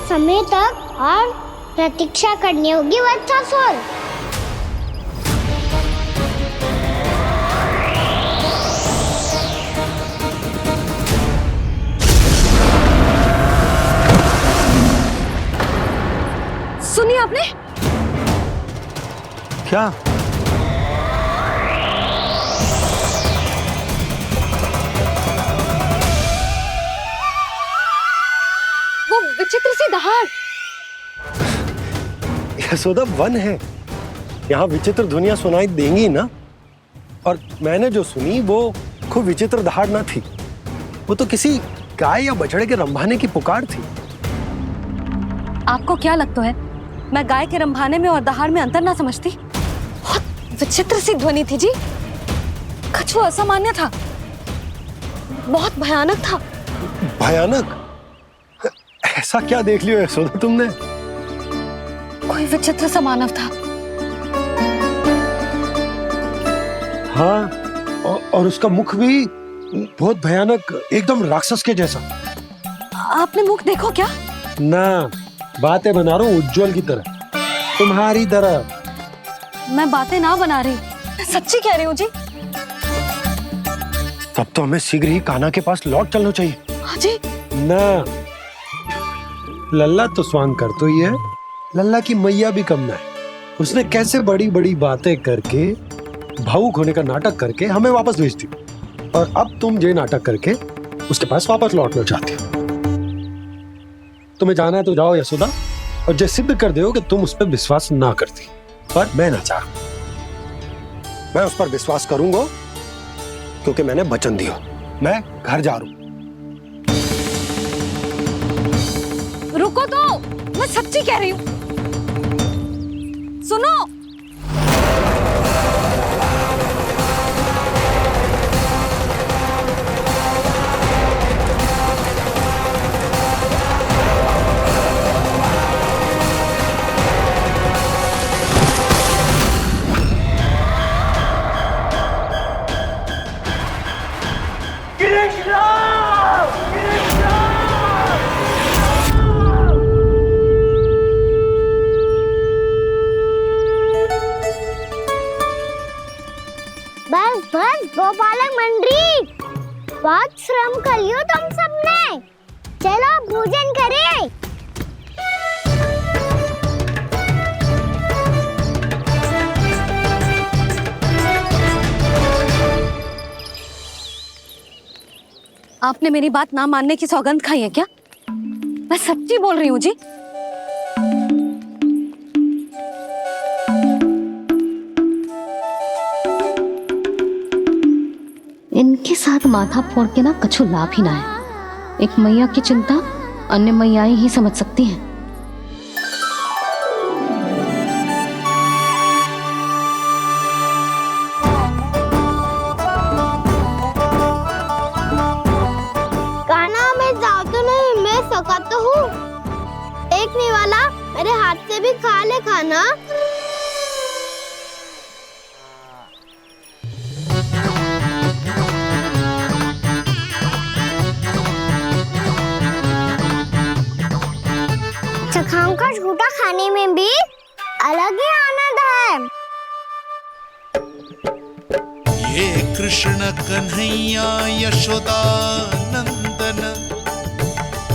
समय तक और प्रतीक्षा करनी होगी वत्सासुर। सुनिए आपने क्या? वो विचित्र सी दहाड़। यशोदा वन है, यहाँ विचित्र ध्वनियां सुनाई देंगी ना। और मैंने जो सुनी वो खूब विचित्र दहाड़ न थी, वो तो किसी गाय या बछड़े के रंभाने की पुकार थी। आपको क्या लगता है मैं गाय के रंभाने में और दहाड़ में अंतर ना समझती? बहुत विचित्र सी ध्वनि थी जी, कुछ वो असामान्य था, बहुत भयानक था। भयानक? ऐसा क्या देख लियो यशोदा तुमने? कोई विचित्र सा मानव था। हाँ, और उसका मुख भी बहुत भयानक, एकदम राक्षस के जैसा। आपने मुख देखो क्या? ना, बातें बना रहा हूँ उज्जवल की तरह, तुम्हारी तरह। मैं बातें ना बना रही, मैं सच्ची कह रही हूँ जी। तब तो हमें शीघ्र ही कान्हा के पास लौट चलना चाहिए। हाँ जी। ना, लल्ला तो स्वांग कर तो ही है, लल्ला की मैया भी कम ना है। उसने कैसे बड़ी बड़ी बातें करके, भावुक होने का नाटक करके हमें वापस भेज दी, और अब तुम ये नाटक करके उसके पास वापस लौटना चाहते हो। तुम्हें जाना है तो जाओ यशोदा, और ये सिद्ध कर दो कि तुम उस पर विश्वास ना करती। पर मैं ना चाह, मैं उस पर विश्वास करूंगा क्योंकि मैंने वचन दिया। मैं घर जा रहा हूं। रुको तो, मैं सच्ची कह रही हूँ। सुनो, बस बस गोपालक मंडली, बहुत श्रम कर लियो तुम सबने, चलो भोजन करें। आपने मेरी बात ना मानने की सौगंध खाई है क्या? मैं सच्ची बोल रही हूँ जी। इनके साथ माथा फोड़ के ना कछु लाभ ही ना है। एक मैया की चिंता अन्य मैयाएं ही समझ सकती हैं। कान्हा मैं जादू नहीं, मैं सका तो हूँ। देखने वाला मेरे हाथ से भी खा ले खाना। चखाओं का झूठा खाने में भी अलग ही आनंद है। ये कृष्ण कन्हैया यशोदा नंदन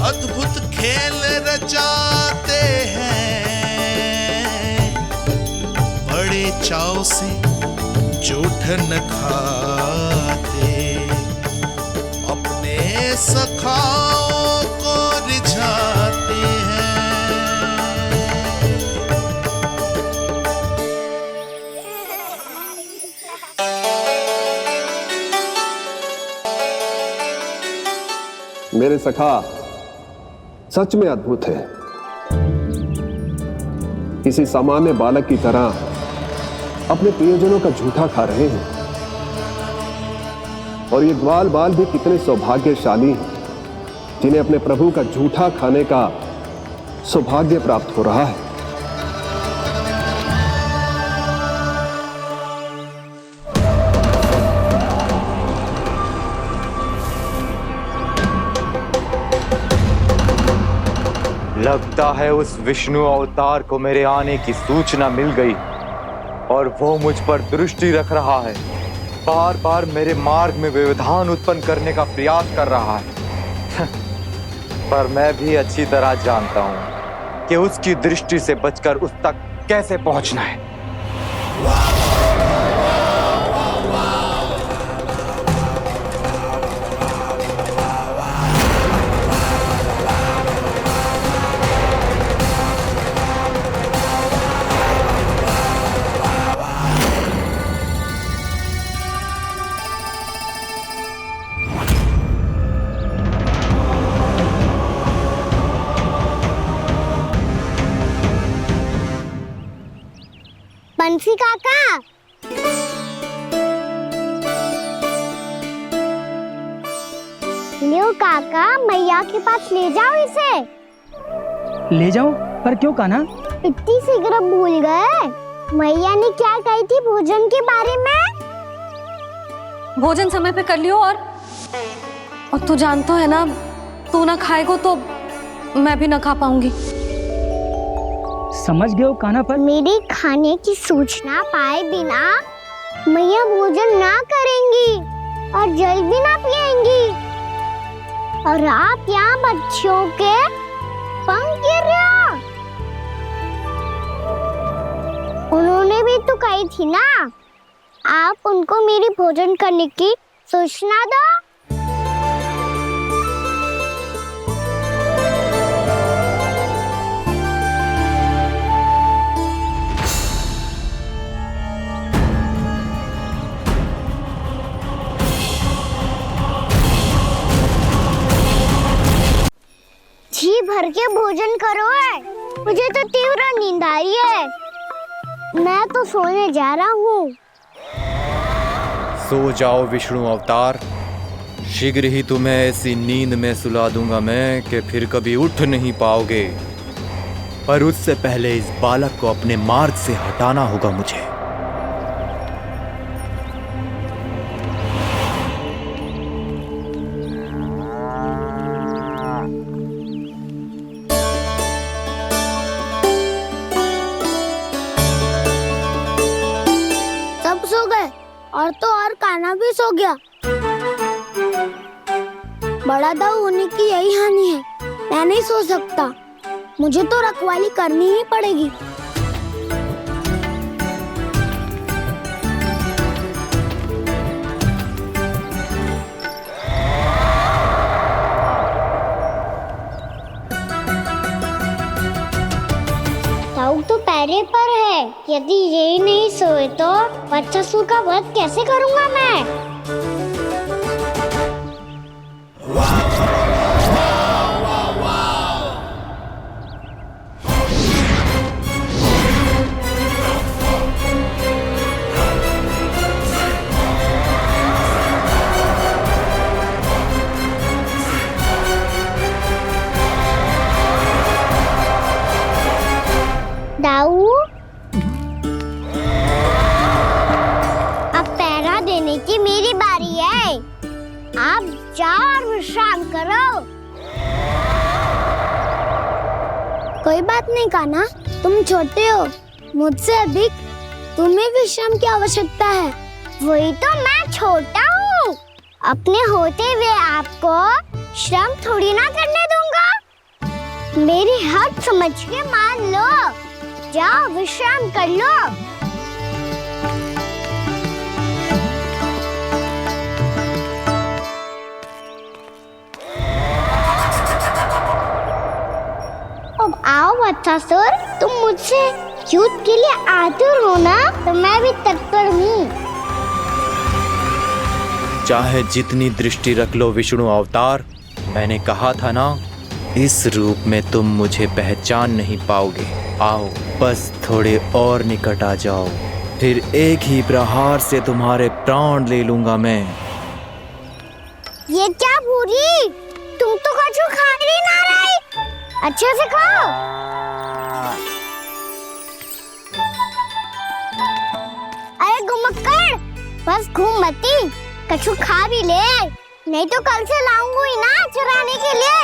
अद्भुत खेल रचाते हैं, बड़े चाव से जूठन खाते, अपने सखाओं को रिझाते हैं। मेरे सखा सच में अद्भुत है। किसी सामान्य बालक की तरह अपने प्रियजनों का झूठा खा रहे हैं, और ये ग्वाल बाल भी कितने सौभाग्यशाली हैं जिन्हें अपने प्रभु का झूठा खाने का सौभाग्य प्राप्त हो रहा है। लगता है उस विष्णु अवतार को मेरे आने की सूचना मिल गई और वो मुझ पर दृष्टि रख रहा है। बार बार मेरे मार्ग में व्यवधान उत्पन्न करने का प्रयास कर रहा है। पर मैं भी अच्छी तरह जानता हूं कि उसकी दृष्टि से बचकर उस तक कैसे पहुंचना है। कंसी काका, लियो काका, मैया के पास ले जाओ इसे। ले जाओ? पर क्यों कान्हा? इतनी शीघ्र भूल गए? मैया ने क्या कही थी भोजन के बारे में? भोजन समय पे कर लियो। और तू जानता है ना, तू ना खाएगा तो मैं भी ना खा पाऊंगी। समझ गए हो कान्हा? पर मेरे खाने की सूचना पाए बिना मैया भोजन ना करेंगी और जल भी ना पिएंगी। और आप यहाँ बच्चों के पंख गिर रहे हो। उन्होंने भी तो कही थी ना, आप उनको मेरी भोजन करने की सूचना दो। जी भर के भोजन करो है, मुझे तो तीव्र नींद आ रही है। मैं तो सोने जा रहा हूँ। सो जाओ विष्णु अवतार, शीघ्र ही तुम्हें ऐसी नींद में सुला दूंगा मैं कि फिर कभी उठ नहीं पाओगे। पर उससे पहले इस बालक को अपने मार्ग से हटाना होगा मुझे। सब सो गए और तो और कान्हा भी सो गया। बड़ा दाऊ होने की यही हानि है। मैं नहीं सो सकता, मुझे तो रखवाली करनी ही पड़ेगी। दाऊ तो पैरे पर है। यदि यही नहीं सोए तो बच्चासुर का वध कैसे करूंगा मैं? दाऊ, अब पहरा देने की मेरी बारी है। आप जाओ और विश्राम करो। कोई बात नहीं कान्हा, तुम छोटे हो, मुझसे अधिक तुम्हें विश्राम की आवश्यकता है। वही तो, मैं छोटा हूँ, अपने होते हुए आपको श्रम थोड़ी ना करने दूंगा। मेरी हद समझ के मान लो। जाओ विश्राम कर लो। अब आओ बच्चासुर, तुम मुझसे युद्ध के लिए आतुर हो ना, तो मैं भी तत्पर हूँ। चाहे जितनी दृष्टि रख लो विष्णु अवतार, मैंने कहा था ना, इस रूप में तुम मुझे पहचान नहीं पाओगे। आओ, बस थोड़े और निकट आ जाओ, फिर एक ही प्रहार से तुम्हारे प्राण ले लूंगा मैं। ये क्या भूरी, तुम तो कछु खा ही ना रही। अच्छे से खाओ। अरे घुमक्कड़, बस घूम मती, कछु खा भी ले, नहीं तो कल से लाऊंगी ना चुराने के लिए।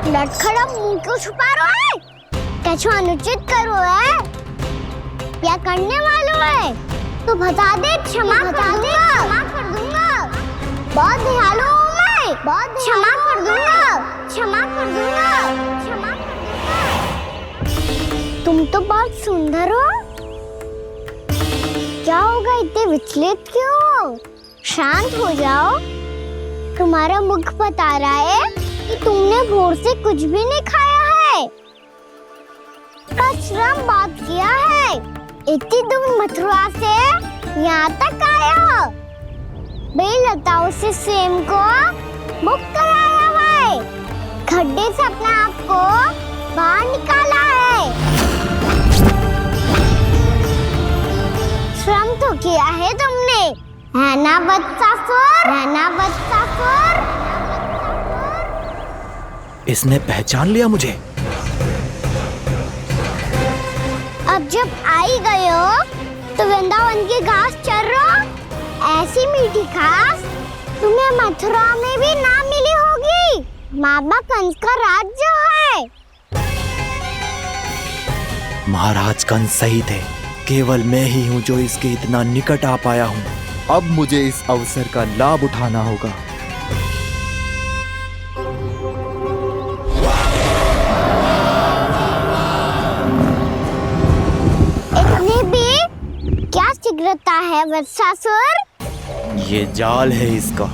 लटखड़ा मुंह क्यों छुपा रहा है? कछु अनुचित करो है या करने वालों है तो बता दे, क्षमा कर दूंगा। बहुत दयालु हूँ मैं, बहुत क्षमा कर दूंगा। तुम तो बहुत सुंदर हो। क्या होगा, इतने विचलित क्यों हो? शांत हो जाओ। तुम्हारा मुख बता रहा है कि तुमने भोर से कुछ भी नहीं खाया है, बस श्रम बहुत किया है। है? इतनी दूर मथुरा से यहाँ तक आए हो? बेलताओं से स्वयं को मुक्त कराया हुआ है, खड्डे से अपने आप को बाहर निकाला है। श्रम तो किया है तुमने, है ना वत्सासुर? है ना वत्सासुर? इसने पहचान लिया मुझे। अब जब आई गए हो तो वृंदावन की घास चर रहे हो। ऐसी मीठी घास तुम्हें मथुरा में भी ना मिली होगी। बाबा कंस का राज्य है। महाराज कंस सही थे, केवल मैं ही हूँ जो इसके इतना निकट आ पाया हूँ। अब मुझे इस अवसर का लाभ उठाना होगा। इतने भी क्या शीघ्रता है वत्सासुर? ये जाल है इसका,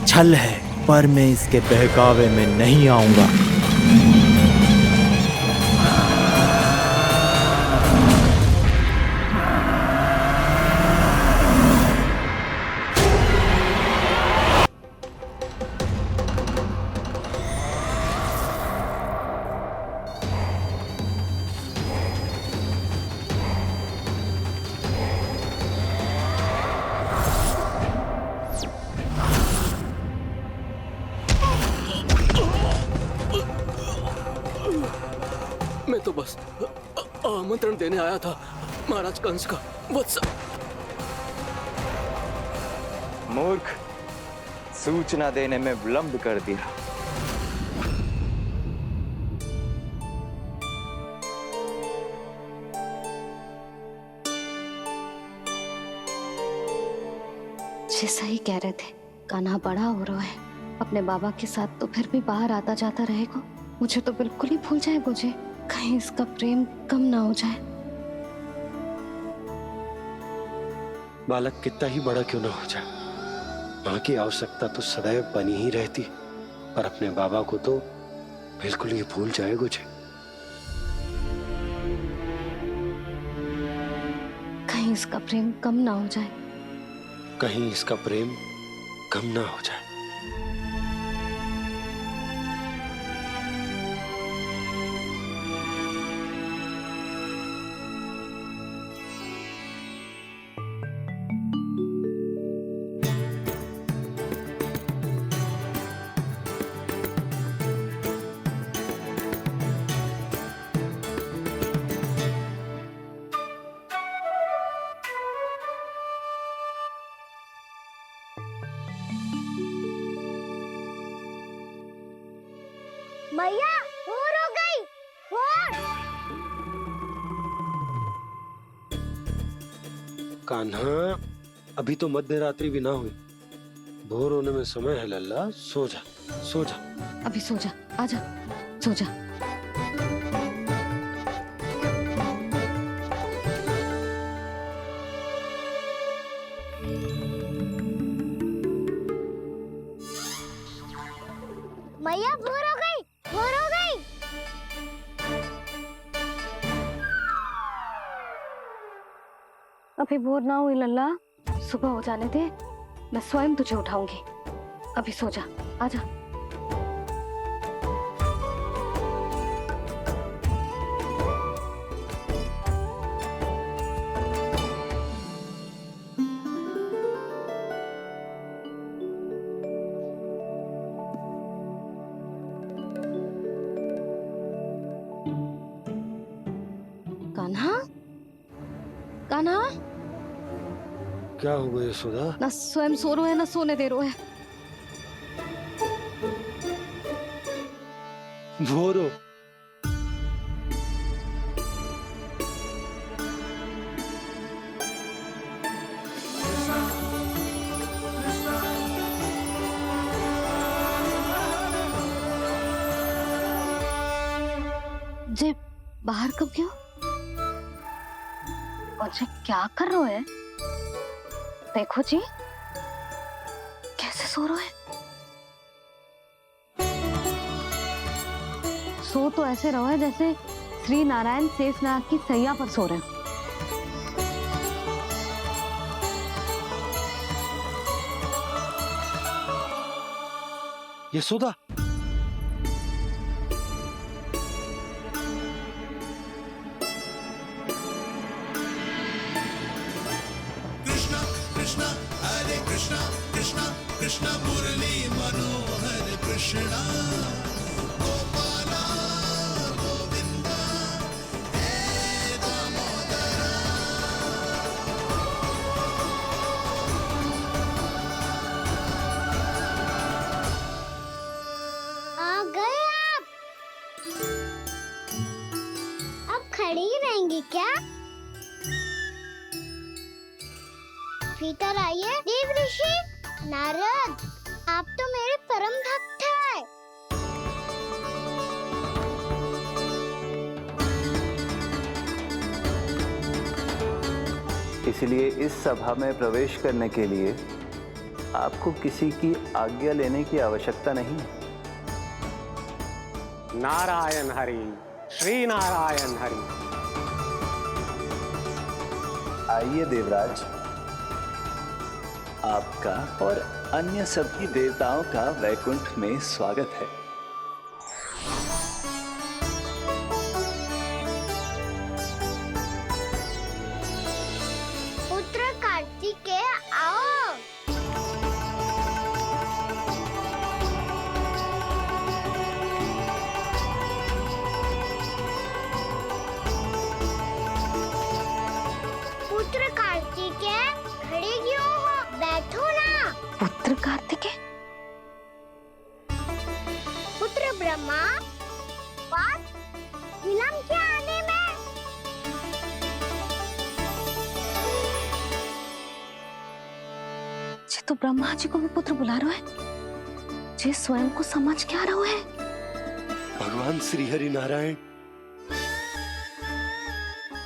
छल है, पर मैं इसके बहकावे में नहीं आऊंगा। मैं तो बस आमंत्रण देने आया था महाराज कंस का। वत्स मूर्ख, सूचना देने में विलंब कर दिया। जैसा ही कह रहे थे, कान्हा बड़ा हो रहा है। अपने बाबा के साथ तो फिर भी बाहर आता जाता रहेगा। मुझे तो बिल्कुल ही भूल जाए मुझे, कहीं इसका प्रेम कम ना हो जाए। बालक कितना ही बड़ा क्यों ना हो जाए, माँ की आवश्यकता तो सदैव बनी ही रहती, पर अपने बाबा को तो बिल्कुल ही भूल जाए मुझे। कहीं इसका प्रेम कम ना हो जाए। कहीं इसका प्रेम कम ना हो जाए। भैया भोर हो गई, भोर। कान्हा, अभी तो मध्य रात्रि भी ना हुई, भोर होने में समय है। लल्ला सो जा, सो जा। अभी सो जा, आजा, सो जा। भैया भोर हो गई, भोर हो गई। अभी भोर ना हुई लल्ला, सुबह हो जाने दे, मैं स्वयं तुझे उठाऊंगी। अभी सो जा, आजा। कान्हा, कान्हा, क्या हो गया यशोदा? ना स्वयं सो रहे है ना सोने दे रहे है। भोरो, जे बाहर कब गयो? और जे क्या कर रहे है? देखो जी, कैसे सो रहे हैं। सो तो ऐसे रहो है जैसे श्री नारायण शेषनाग की सैया पर सो रहे हैं। यशोदा, कृष्णा कृष्णा हरे कृष्णा कृष्णा कृष्णा मुरली मनोहर कृष्णा गोपाला गोविंदा हे दामोदरा। आ गए आप। अब खड़ी ही रहेंगी क्या? भीतर आइए। देव ऋषि नारद, आप तो मेरे परम भक्त हैं। इसलिए इस सभा में प्रवेश करने के लिए आपको किसी की आज्ञा लेने की आवश्यकता नहीं है। नारायण हरि, श्री नारायण हरि। आइए देवराज, आपका और अन्य सभी देवताओं का वैकुंठ में स्वागत है। पुत्र कार्तिकेय आओ। पुत्र कार्तिकेय खड़े क्यों हो? बैठो ना। पुत्र कार्तिकेय? पुत्र ब्रह्मा, बात विलंब क्या आने में? जे तो ब्रह्मा जी को भी पुत्र बुला रहा है, जे स्वयं को समझ क्या रहा है। भगवान श्री हरि नारायण,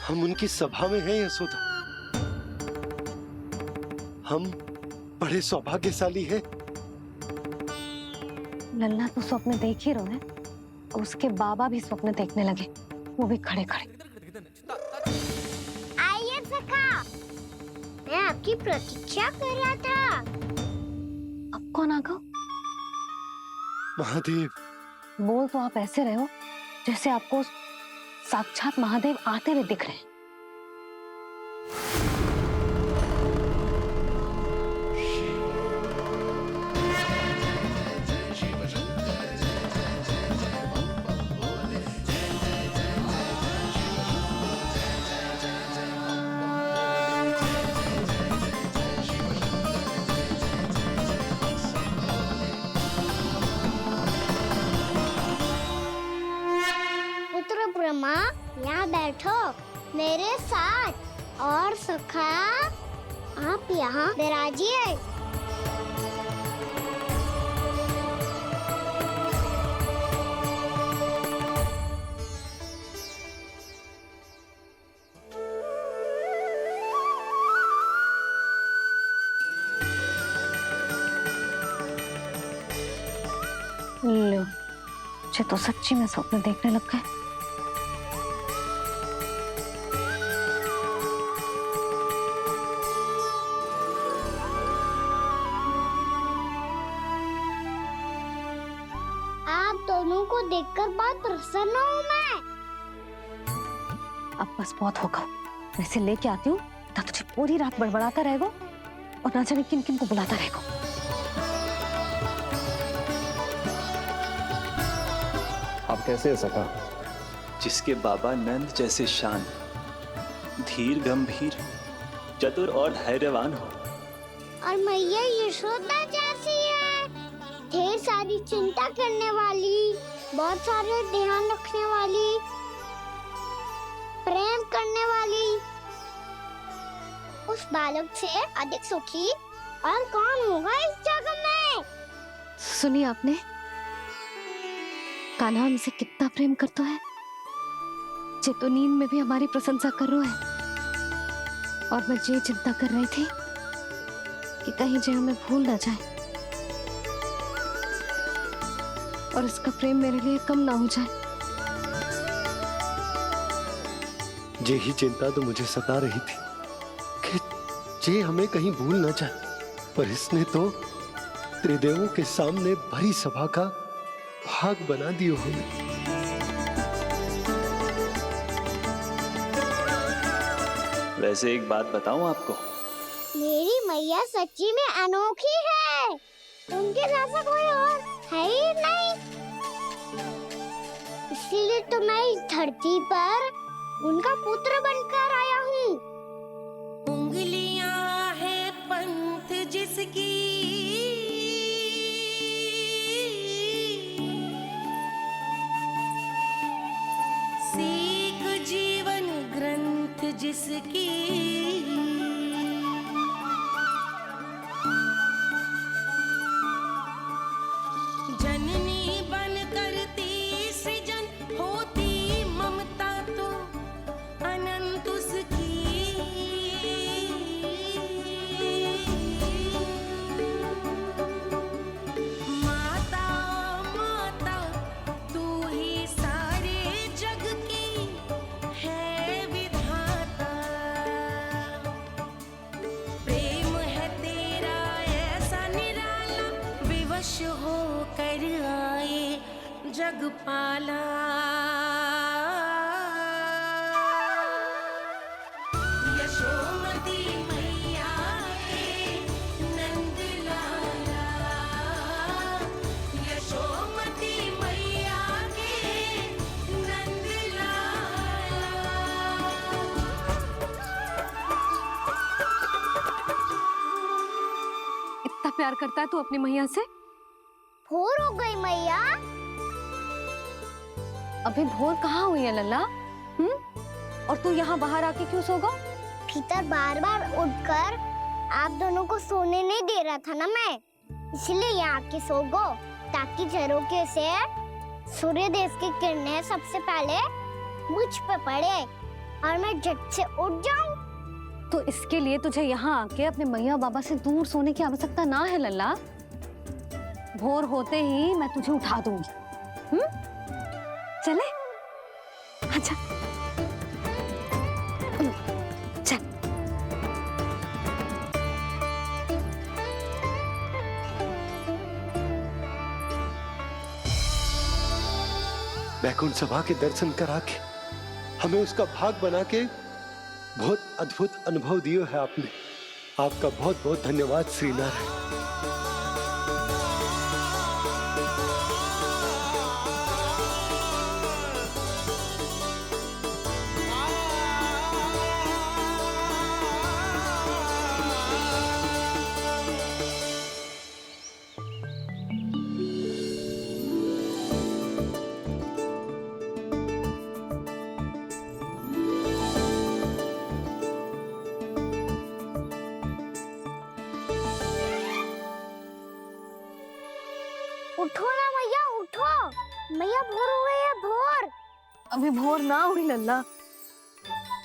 हम उनकी सभा में हैं यशोदा। हम बड़े सौभाग्यशाली हैं। लल्ला तो स्वप्न देख ही रहे हैं, और उसके बाबा भी स्वप्न देखने लगे, वो भी खड़े खड़े। आइए सखा, मैं आपकी प्रतीक्षा कर रहा था। अब कौन आ गया? महादेव। बोल तो आप ऐसे रहे हो जैसे आपको साक्षात महादेव आते हुए दिख रहे हैं। पुत्र ब्रह्मा, यहाँ बैठो मेरे साथ। और सखा, आप यहाँ विराजिए। लो, मुझे तो सच्ची में स्वप्न देखने लग गए। आप दोनों को देखकर बहुत प्रसन्न हूँ मैं। अब बस बहुत होगा, वैसे लेके आती हूँ ना, तुझे पूरी रात बड़बड़ाता रहेगा और ना जाने किन किन को बुलाता रहेगा। आप कैसे हैं सखा? जिसके बाबा नंद जैसे शांत, धीर गंभीर, चतुर और धैर्यवान हो। और मैया यशोदा जैसी है, ढेर सारी चिंता करने वाली, बहुत सारे ध्यान रखने वाली, प्रेम करने वाली। उस बालक से अधिक सुखी और कौन होगा इस जगत में? सुनिए आपने, कान्हा हमसे कितना प्रेम करता है, जे तो नींद में भी हमारी प्रशंसा कर रहा है। और मैं ये चिंता कर रही थी कि कहीं जे हमें भूल ना जाए और इसका प्रेम मेरे लिए कम ना हो जाए। यही चिंता तो मुझे सता रही थी कि जे हमें कहीं भूल ना जाए, पर इसने तो त्रिदेवों के सामने भरी सभा का भाग बना दियो हमें। वैसे एक बात बताऊं आपको, मेरी मैया सच्ची में अनोखी है। उनके जैसा कोई और है ही नहीं। इसलिए तो मैं इस धरती पर उनका पुत्र बनकर आया हूँ। उंगलियां है पंथ जिसकी, सीख जीवन ग्रंथ जिसकी, जननी बन करती सृजन होती ममता तो अनंत उसकी। माता माता तू ही सारे जग की है विधाता। प्रेम है तेरा ऐसा निराला, विवश हो कर आए जग पाला। यशोमती मैया के नंद लाला, यशोमती मैया के नंद लाला। इतना प्यार करता है तू अपनी मैया से? भोर हो गई मैया। अभी भोर कहाँ हुई है लल्ला? और तू यहाँ बाहर आके क्यों सो गया? भीतर बार बार उठकर आप दोनों को सोने नहीं दे रहा था ना मैं, इसलिए यहाँ आके सो गो, ताकि झरोखे से सूर्य देव की किरणें सबसे पहले मुझ पे पड़े और मैं झट से उठ जाऊं। तो इसके लिए तुझे यहाँ आके अपने मैया बाबा से दूर सोने की आवश्यकता ना है लल्ला। भोर होते ही मैं तुझे उठा दूंगी। चले? अच्छा चल। वैकुंठ सभा के दर्शन करा के हमें उसका भाग बना के बहुत अद्भुत अनुभव दियो है आपने। आपका बहुत बहुत धन्यवाद श्रीनारायण। उठो ना मैया, उठो। मैया भोर हो गई है, भोर। अभी भोर ना हुई लल्ला।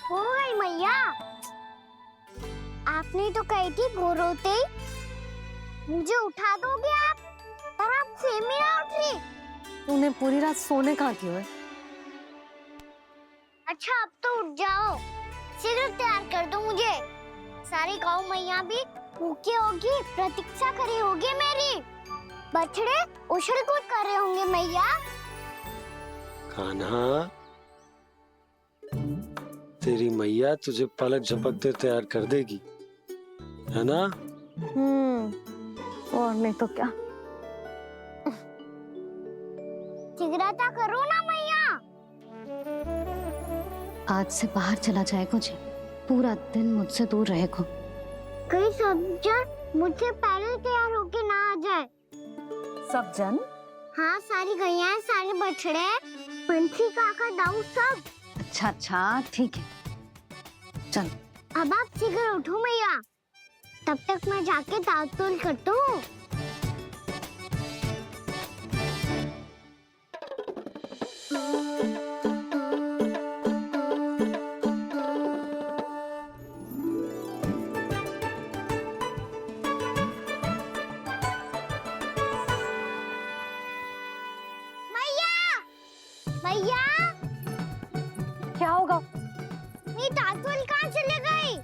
हो गई मैया। आपने तो कही थी भोर होते ही मुझे उठा दोगे आप, पर आप सेम ही ना उठ रही। तूने पूरी रात सोने कहाँ की है? अच्छा अब तो उठ जाओ, शीघ्र तैयार कर दो मुझे। सारी गाँव मैया भी भूखी होगी, प्रतीक्षा करी होगी मेरी। बछड़े उछल कूद कर रहे होंगे मैया। कान्हा, तेरी मैया तुझे पलक झपकते तैयार कर देगी, है ना? और नहीं तो क्या। शीघ्रता करो ना मैया। आज से बाहर चला जाएगा जी, पूरा दिन मुझसे दूर रहेगा। कहीं सब जन मुझसे पहले तैयार होके ना आ जाए। सब जन? हाँ, सारी गैया, सारे बछड़े, पंछी, काका, दाऊ सब। अच्छा अच्छा ठीक है, चल। अब आप शीघ्र उठो मैया, तब तक मैं जाके ताल-तोल करता हूँ। मैया, क्या होगा? मेरी ताल-तोल कहाँ चले गई?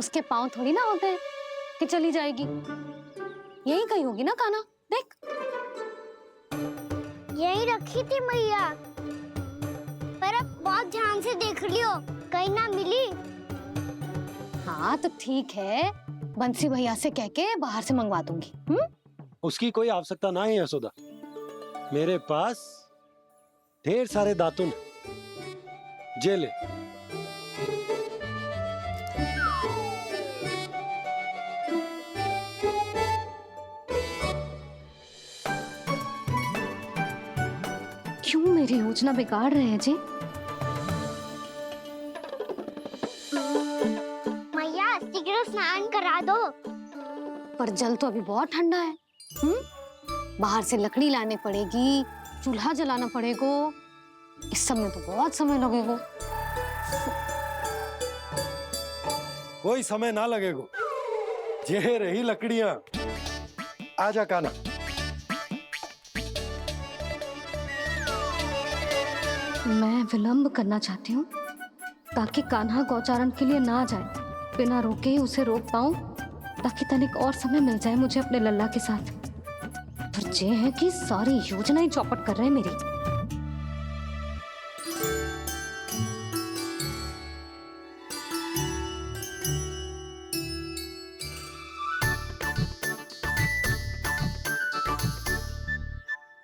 उसके पाँव थोड़ी ना होते हैं कि चली जाएगी। यही कहीं होगी ना कान्हा, देख। यही रखी थी मैया, पर अब बहुत ध्यान से देख लियो, कहीं ना मिली। हाँ तो ठीक है, बंसी भैया से कह के बाहर से मंगवा दूंगी। उसकी कोई आवश्यकता ना है यशोदा, मेरे पास ढेर सारे दातुन, जे ले। क्यों मेरी योजना बिगाड़ रहे हैं जी? मैया शीघ्र स्नान करा दो। पर जल तो अभी बहुत ठंडा है। बाहर से लकड़ी लाने पड़ेगी, चूल्हा जलाना पड़ेगा, इस सब में तो बहुत समय लगेगा। कोई समय ना लगेगा, ये रही लकड़ियां। आजा कान्हा। मैं विलंब करना चाहती हूँ ताकि कान्हा गौचारण के लिए ना जाए, बिना रोके ही उसे रोक पाऊं, ताकि तनिक और समय मिल जाए मुझे अपने लल्ला के साथ। पर ये है कि सारी योजना ही चौपट कर रहे हैं मेरी।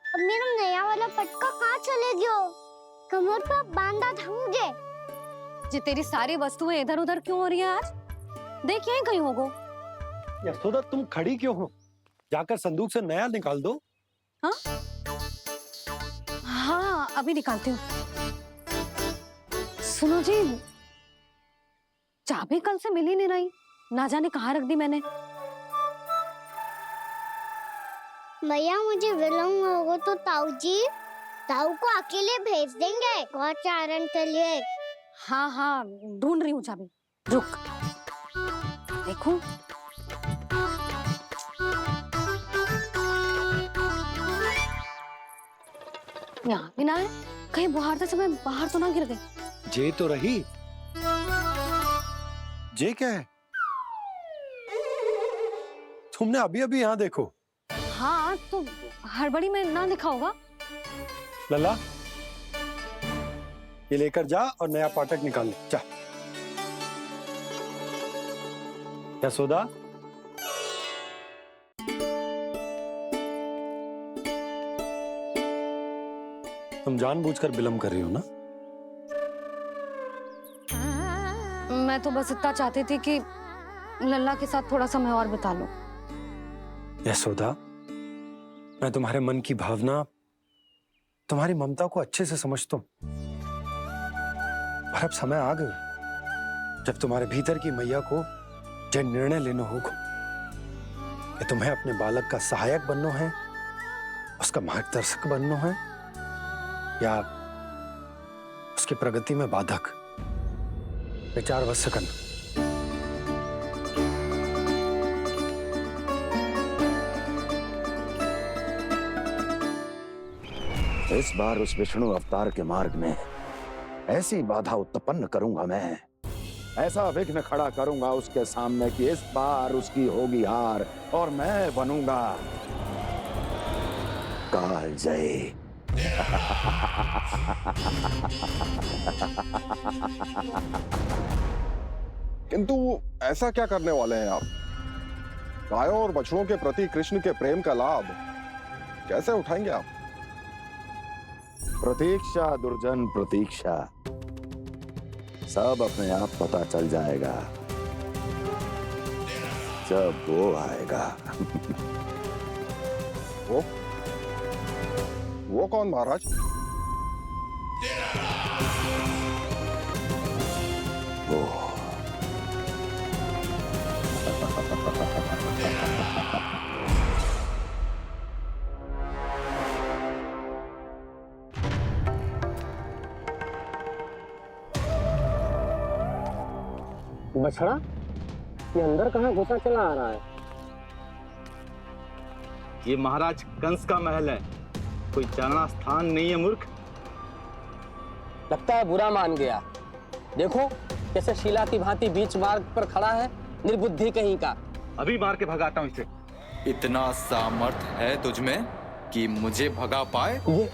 अब मेरा नया वाला पटका कहाँ चले गयो? कमर पर बांधा था मुझे। जी तेरी सारी वस्तुएं इधर उधर क्यों हो रही है आज? देख यहीं कहीं होगो। यशोदा तुम खड़ी क्यों हो? जाकर संदूक से नया निकाल दो। हाँ हाँ अभी निकालती हूँ। सुनो जी, चाबी कल से मिल ही नहीं रही, ना जाने कहाँ रख दी मैंने। भैया मुझे विलम्ब होगा तो ताऊ को अकेले भेज देंगे गौचारण के लिए। हाँ हाँ ढूंढ रही हूँ चाबी, रुक। देखूं। यहाँ भी ना है, कहीं बुहारते समय बाहर तो ना गिर गई। जे तो रही। जे क्या है? तुमने अभी अभी यहाँ देखो। हाँ तो हड़बड़ी में ना लिखा होगा। लल्ला ये लेकर जा और नया पाठक निकाल ले, जा। यशोदा तुम जानबूझकर विलंब कर रही हो ना? मैं तो बस इतना चाहती थी कि लल्ला के साथ थोड़ा समय और बिता लो। यशोदा मैं तुम्हारे मन की भावना, तुम्हारी ममता को अच्छे से समझता हूं, पर अब समय आ गया जब तुम्हारे भीतर की मैया को जो निर्णय लेना होगा कि तुम्हें अपने बालक का सहायक बनना है, उसका मार्गदर्शक बनना है, या उसकी प्रगति में बाधक। विचार अवश्य करना। इस बार उस विष्णु अवतार के मार्ग में ऐसी बाधा उत्पन्न करूंगा मैं, ऐसा विघ्न खड़ा करूंगा उसके सामने कि इस बार उसकी होगी हार और मैं बनूंगा कालजयी। किंतु ऐसा क्या करने वाले हैं आप? गायों और बछड़ों के प्रति कृष्ण के प्रेम का लाभ कैसे उठाएंगे आप? प्रतीक्षा दुर्जन प्रतीक्षा, सब अपने आप पता चल जाएगा जब वो आएगा। वो कौन महाराज? वो बछड़ा ये अंदर कहाँ घुसा चला आ रहा है? ये महाराज कंस का महल है, कोई चारणा स्थान नहीं है मूर्ख। लगता है बुरा मान गया। देखो कैसे शीला की भांति बीच मार्ग पर खड़ा है, निर्बुद्धि कहीं का। अभी मार के भगाता हूँ इसे। इतना सामर्थ है तुझमें कि मुझे भगा पाए? ये